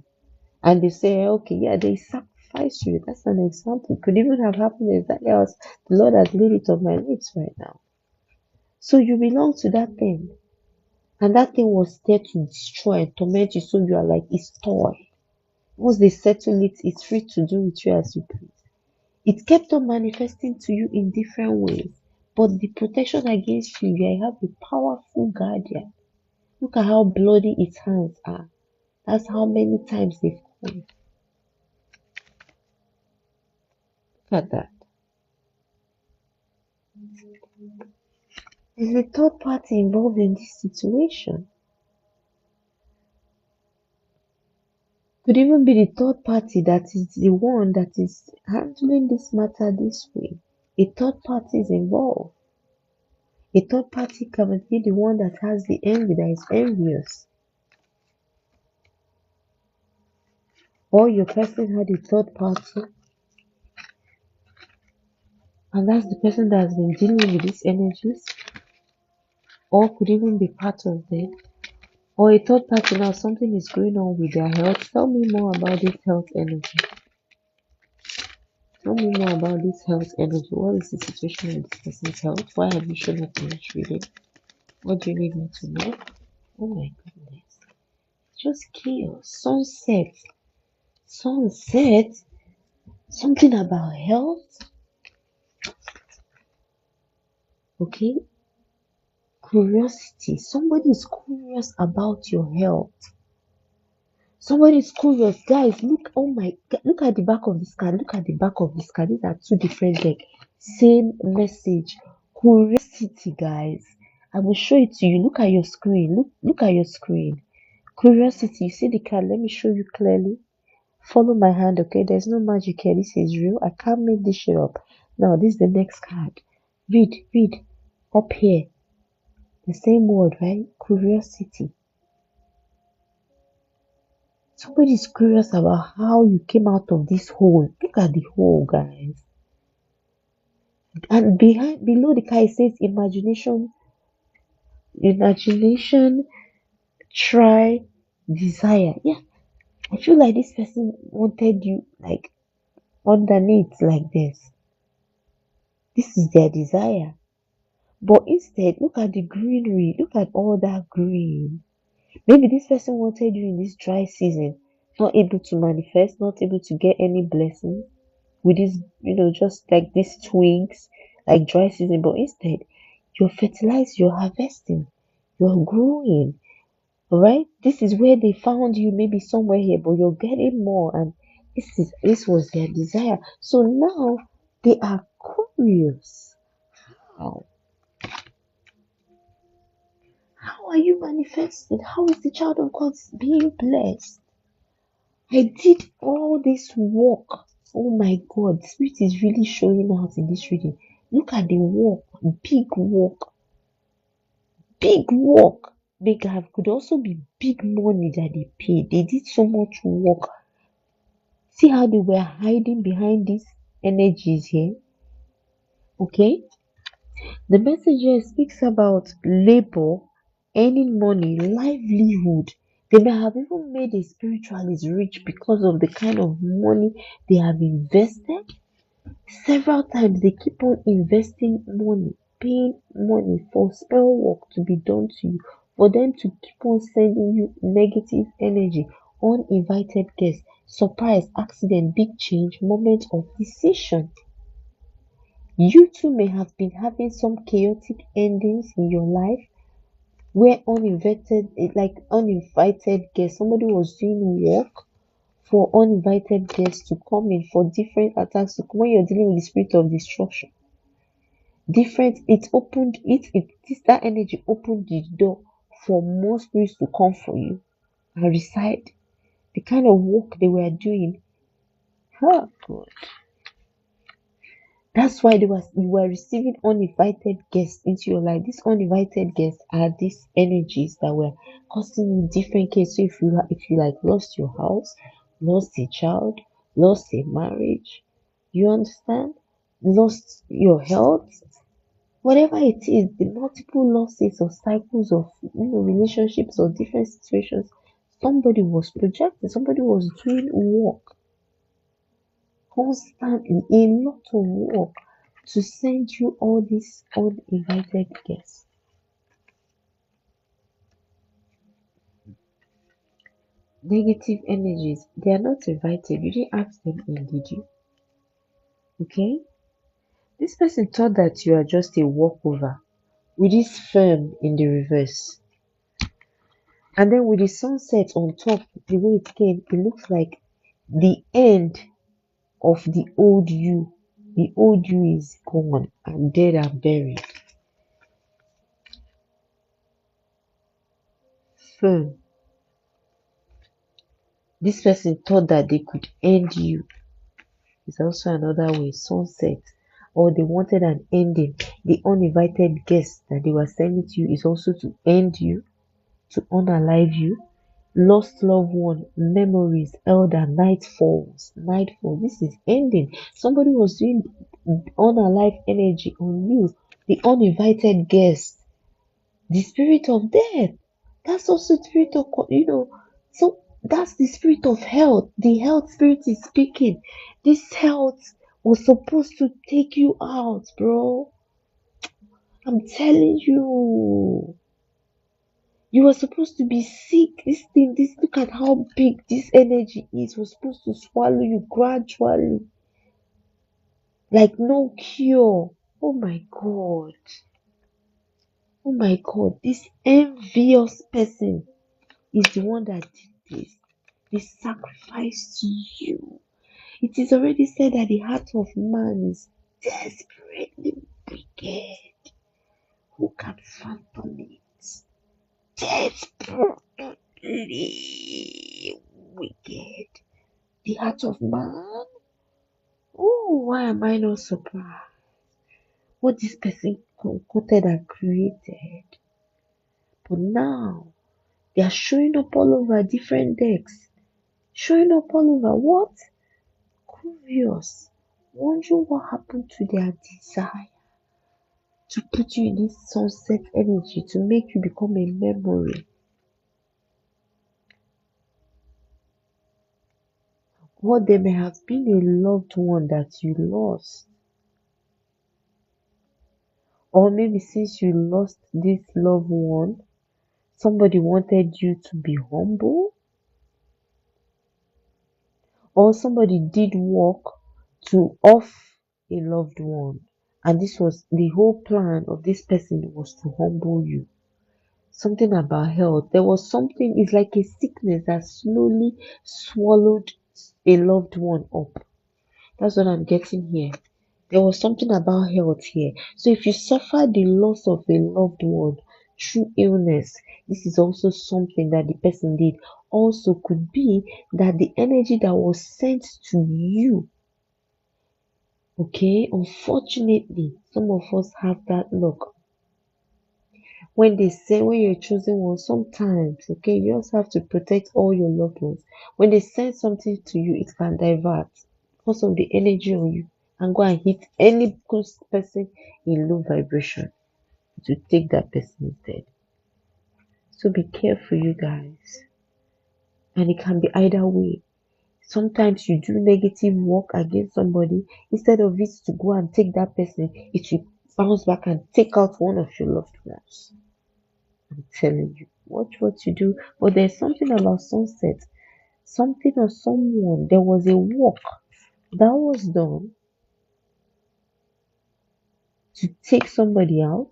And they say, okay, yeah, they sacrifice you. That's an example. Could even have happened exactly else. The Lord has laid it on my lips right now. So you belong to that thing. And that thing was there to destroy and torment you. So you are like, it's toy. Once they settle it, it's free to do with you as you please. It kept on manifesting to you in different ways. But the protection against you, you have a powerful guardian. Look at how bloody its hands are. That's how many times they've come. Look at that. There's a third party involved in this situation. Could even be the third party that is the one that is handling this matter this way. A third party is involved. A third party can be the one that has the envy, that is envious. Or your person had a third party, and that's the person that has been dealing with these energies, or could even be part of them. Or a third party now, something is going on with their health. Tell me more about this health energy. Tell me more about this health energy. What is the situation with this person's health? Why have you shown up in this reading? What do you need me to know? Oh my goodness. Just chaos. Sunset. Sunset? Something about health? Okay. Curiosity. Somebody is curious about your health. Somebody is curious. Guys, look, oh my God, look at the back of this card. Look at the back of this card. These are two different decks. Same message. Curiosity, guys. I will show it to you. Look at your screen. Look at your screen. Curiosity. You see the card? Let me show you clearly. Follow my hand, okay? There's no magic here. This is real. I can't make this shit up. Now, this is the next card. Read. Up here. The same word, right? Curiosity. Somebody's curious about how you came out of this hole. Look at the hole, guys. And below the card, it says imagination, try, desire. Yeah, I feel like this person wanted you like underneath like this. This is their desire. But instead, look at the greenery. Look at all that green. Maybe this person wanted you in this dry season, not able to manifest, not able to get any blessing with this, just like these twigs, like dry season. But instead, you're fertilizing, you're harvesting, you're growing. Alright? This is where they found you, maybe somewhere here, but you're getting more, and this was their desire. So now they are curious. How? How are you manifesting? How is the child of God being blessed? I did all this work. Oh my God, Spirit is really showing out in this reading. Look at the work, big work, big work. Big have could also be big money that they paid. They did so much work. See how they were hiding behind these energies here? Okay? The message here speaks about labor, earning money, livelihood. They may have even made a spiritualist rich because of the kind of money they have invested. Several times they keep on investing money, paying money for spell work to be done to you, for them to keep on sending you negative energy, uninvited guests, surprise, accident, big change, moment of decision. You too may have been having some chaotic endings in your life where uninvited guests, somebody was doing work for uninvited guests to come in, for different attacks to come when you're dealing with the spirit of destruction. Different, it opened that energy opened the door for more spirits to come for you and reside. The kind of work they were doing. Oh God. That's why you were receiving uninvited guests into your life. These uninvited guests are these energies that were causing you different cases. So if you like lost your house, lost a child, lost a marriage, you understand? Lost your health, whatever it is, the multiple losses or cycles of relationships or different situations, somebody was projecting, somebody was doing work constantly, a lot of work to send you all these uninvited guests. Negative energies, they are not invited. You didn't ask them in, did you? Okay? This person thought that you are just a walkover with this firm in the reverse. And then with the sunset on top, the way it came, it looks like the end of the old you. The old you is gone and dead and buried. Firm. This person thought that they could end you. It's also another way, sunset. Or they wanted an ending. The uninvited guest that they were sending to you is also to end you, to unalive you. Lost loved one, memories, elder, nightfall. This is ending. Somebody was doing unalive energy on you, the uninvited guest, the spirit of death. That's also spirit of, so that's the spirit of health. The health spirit is speaking. This health was supposed to take you out, bro. I'm telling you. You were supposed to be sick. Look at how big this energy is. It was supposed to swallow you gradually. Like no cure. Oh my God. Oh my God. This envious person is the one that did this. They sacrificed you. It is already said that the heart of man is desperately wicked. Who can fathom it? Desperately wicked. The heart of man? Oh, why am I not surprised? What this person concocted and created. But now, they are showing up all over different decks. Showing up all over what? Curious. Wondering what happened to their desire to put you in this sunset energy, to make you become a memory. What they may have been a loved one that you lost. Or maybe since you lost this loved one, somebody wanted you to be humble. Or somebody did work to off a loved one. And this was the whole plan of this person was to humble you. something about health. There was something, it's like a sickness that slowly swallowed a loved one up. That's what I'm getting here. There was something about health here. So if you suffer the loss of a loved one through illness, this is also something that the person did. Also could be that the energy that was sent to you, okay, unfortunately, some of us have that luck. When they say when you're choosing one, sometimes, okay, you also have to protect all your loved ones. When they send something to you, it can divert because of the energy on you and go and hit any close person in low vibration to take that person instead. So be careful, you guys. And it can be either way. Sometimes you do negative work against somebody, instead of it to go and take that person, it will bounce back and take out one of your loved ones. I'm telling you, watch what you do. But there's something about sunset, something or someone. There was a work that was done to take somebody out.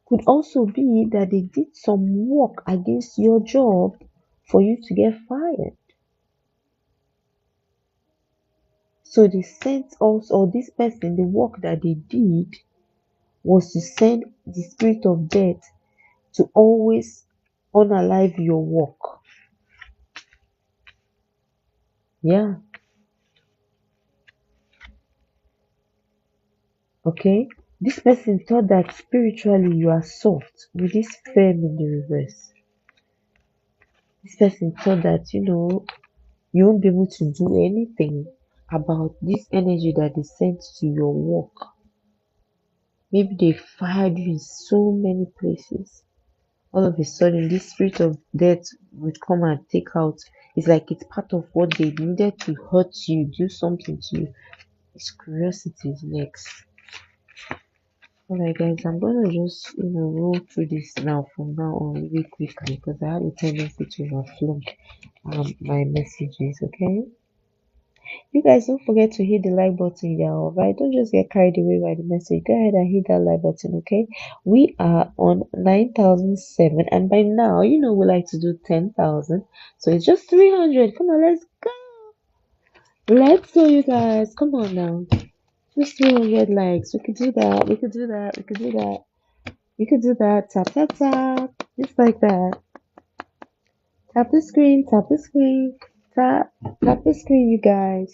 Could also be that they did some work against your job for you to get fired. So they sent us, or this person, the work that they did was to send the spirit of death to always unalive your work. Yeah. Okay. This person thought that spiritually you are soft with this firm in the reverse. This person thought that, you won't be able to do anything about this energy that they sent to your work. Maybe they fired you in so many places. All of a sudden, this spirit of death would come and take out. It's like it's part of what they needed to hurt you, do something to you. It's curiosity is next. Alright, guys, I'm gonna just roll through this now from now on really quickly because I have a tendency to overflow my messages. Okay. You guys don't forget to hit the like button, y'all, right? Don't just get carried away by the message. Go ahead and hit that like button, okay? We are on 9,007, and by now, we like to do 10,000. So it's just 300. Come on, let's go. Let's go, you guys. Come on now. Just 300 likes. We could do that. We could do that. We could do that. We could do that. Tap, tap, tap. Just like that. Tap the screen. Tap the screen. Tap. Tap the screen, you guys.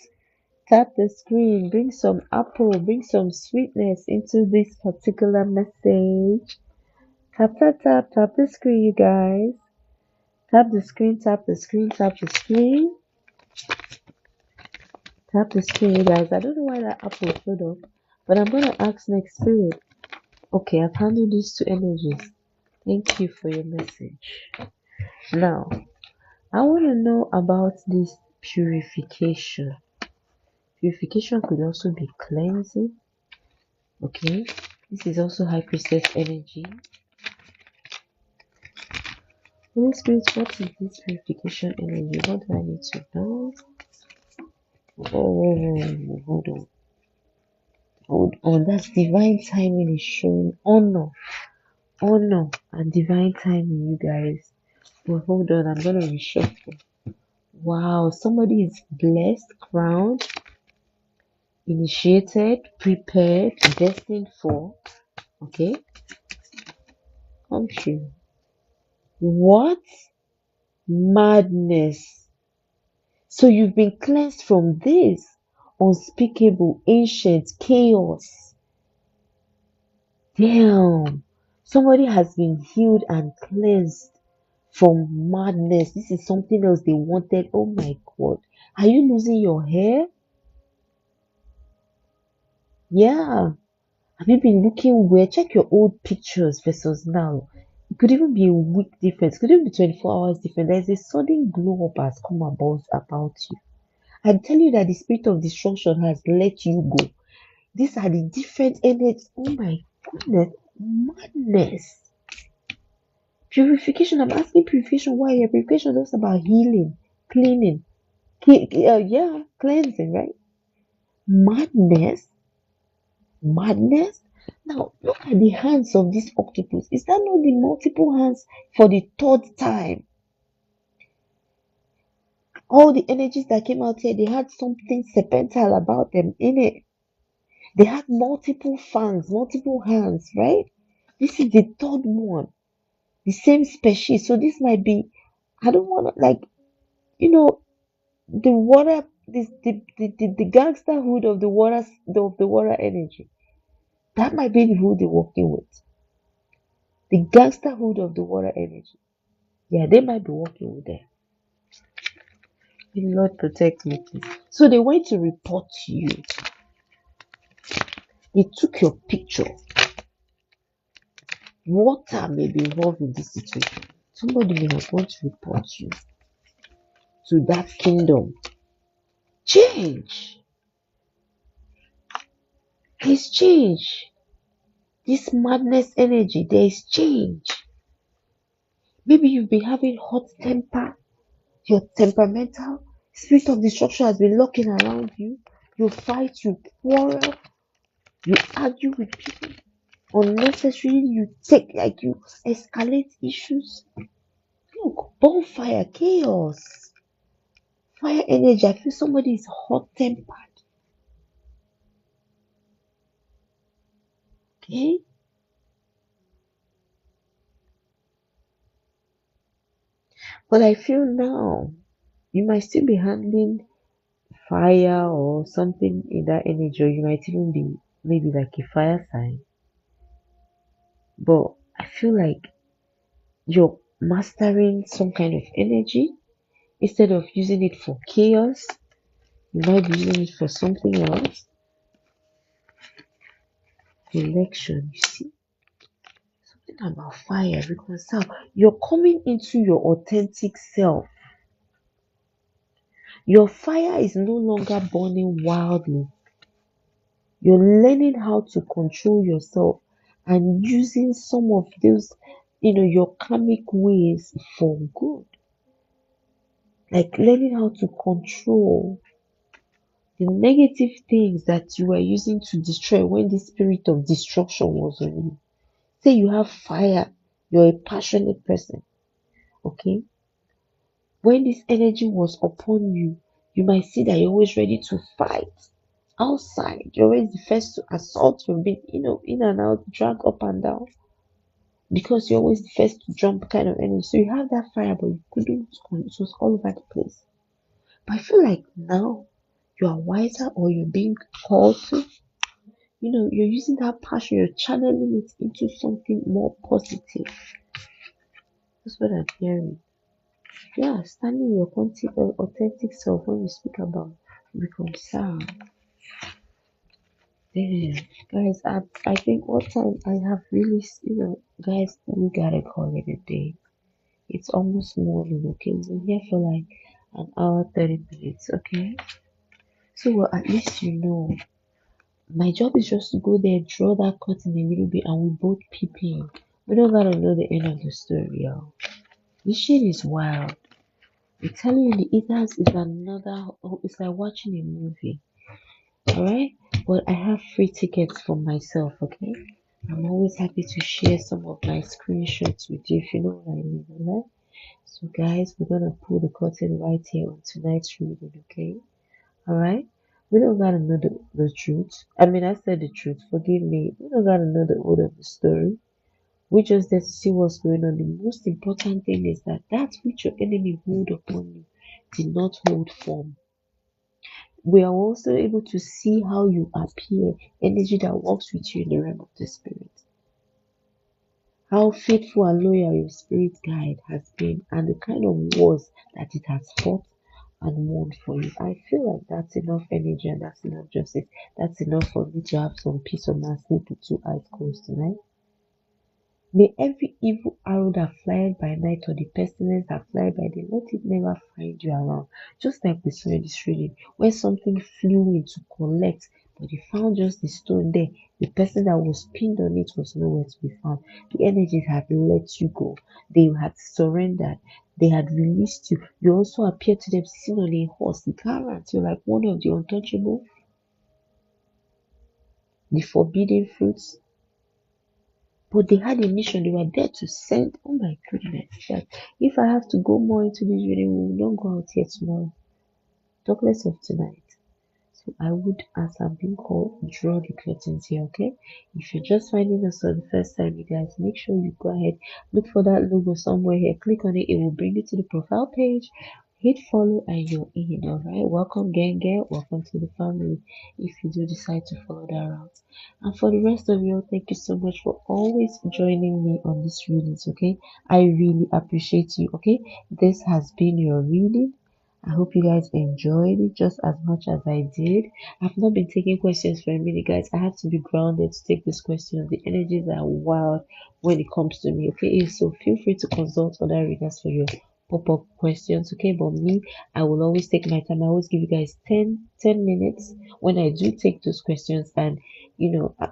Tap the screen, bring some apple, bring some sweetness into this particular message. Tap, tap, tap, tap the screen, you guys. Tap the screen, tap the screen, tap the screen. Tap the screen, you guys. I don't know why that apple showed up, but I'm going to ask next spirit. Okay, I've handled these two energies. Thank you for your message. Now, I want to know about this purification. Purification could also be cleansing. Okay, this is also high priestess energy. Holy Spirit, what is this purification energy? What do I need to know? Oh, hold on. Hold on. That's divine timing is showing honor. Honor and divine timing, you guys. But hold on, I'm gonna reshuffle. Wow, somebody is blessed, crowned, initiated, prepared, destined for. Okay, come true. What? Madness. So you've been cleansed from this unspeakable ancient chaos. Damn. Somebody has been healed and cleansed from madness. This is something else they wanted. Oh my God. Are you losing your hair? Yeah. Have you been looking weird? Check your old pictures versus now. It could even be a week difference. It could even be 24 hours different. There's a sudden glow up has come about you. I tell you that the spirit of destruction has let you go. These are the different energies. Oh my goodness. Madness. Purification. I'm asking purification. Why? Yeah, purification is about healing, cleaning. Yeah, cleansing, right? Madness. Madness. Now, look at the hands of this octopus. Is that not the multiple hands for the third time? All the energies that came out here, they had something serpentine about them in it. They had multiple fangs, multiple hands, right? This is the third one, the same species. So this might be, I don't want to, like, you know, the water, this the gangsterhood of the water energy. That might be who they're working with. The gangsterhood of the water energy. Yeah, they might be working with them. May the Lord protect me, please. So they went to report to you. They took your picture. Water may be involved in this situation. Somebody may not want to report you to that kingdom. Change. There's change. This madness energy, there is change. Maybe you've been having hot temper. Your temperamental spirit of destruction has been lurking around you. You fight, you quarrel, you argue with people. Unnecessarily, you escalate issues. Look, bonfire, chaos, fire energy. I feel somebody is hot tempered. Okay? But I feel now you might still be handling fire or something in that energy, or you might even be maybe like a fire sign. But I feel like you're mastering some kind of energy instead of using it for chaos. You might be using it for something else. Election, you see, something about fire, reconcile. You're coming into your authentic self. Your fire is no longer burning wildly. You're learning how to control yourself and using some of those, your karmic ways for good. Like learning how to control the negative things that you were using to destroy when the spirit of destruction was on you. Say you have fire, you're a passionate person, okay? When this energy was upon you, you might see that you're always ready to fight outside. You're always the first to assault. You've been, in and out, drag up and down because you're always the first to jump kind of energy. So you have that fire, but you couldn't, it was all over the place. But I feel like now you are wiser or you're being called to, you're using that passion, you're channeling it into something more positive. That's what I'm hearing. Yeah, standing your authentic self when you speak about reconcile. Damn, guys, I think what time I have really, guys, we gotta call it a day. It's almost morning, okay? We're here for like an hour, 30 minutes, okay? So, well, at least my job is just to go there, draw that curtain a little bit, and we both peep in. We don't gotta know the end of the story, y'all. This shit is wild. I'm telling you, the ethers is another. Oh, it's like watching a movie. All right, but I have free tickets for myself. Okay, I'm always happy to share some of my screenshots with you if you know what I mean. All right. So, guys, we're gonna pull the curtain right here on tonight's reading. Okay. All right. We don't gotta know the truth. I mean, I said the truth. Forgive me. We don't gotta know the whole of the story. We just there to see what's going on. The most important thing is that which your enemy hold upon you did not hold firm. We are also able to see how you appear, energy that works with you in the realm of the spirit. How faithful and loyal your spirit guide has been, and the kind of wars that it has fought and won for you. I feel like that's enough energy and that's enough justice. That's enough for me to have some peace of mind, sleep with two eyes closed tonight. May every evil arrow that flies by night or the pestilence that flies by day, let it never find you around. Just like we saw in this reading, where something flew in to collect, but they found just the stone there. The person that was pinned on it was nowhere to be found. The energies had let you go. They had surrendered. They had released you. You also appeared to them sitting on a horse. The Garant, you're like one of the untouchable, the forbidden fruits. but they had a mission. They were there to send. Oh my goodness. Like, if I have to go more into this video, we will not go out here tomorrow. Talk less of tonight. So I would, as I'm being called, draw the curtains here, okay? If you're just finding us for the first time, you guys, make sure you go ahead, look for that logo somewhere here, click on it, it will bring you to the profile page, hit follow, and you're in, alright? Welcome, gang, welcome to the family, if you do decide to follow that route. And for the rest of you, thank you so much for always joining me on this readings, okay? I really appreciate you, okay? This has been your reading. I hope you guys enjoyed it just as much as I did. I've not been taking questions for a minute, guys. I have to be grounded to take these questions. The energies are wild when it comes to me, okay? So feel free to consult other readers for your pop-up questions, okay? But me, I will always take my time. I always give you guys 10 minutes when I do take those questions, and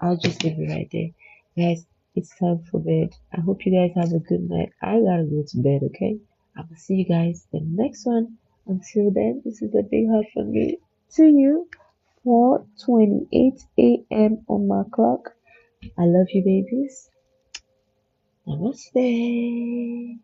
I'll just leave it right there. Guys, it's time for bed. I hope you guys have a good night. I gotta go to bed, okay? I will see you guys in the next one. Until then, this is a big hug from me to you. 4:28 a.m. on my clock. I love you, babies. Namaste.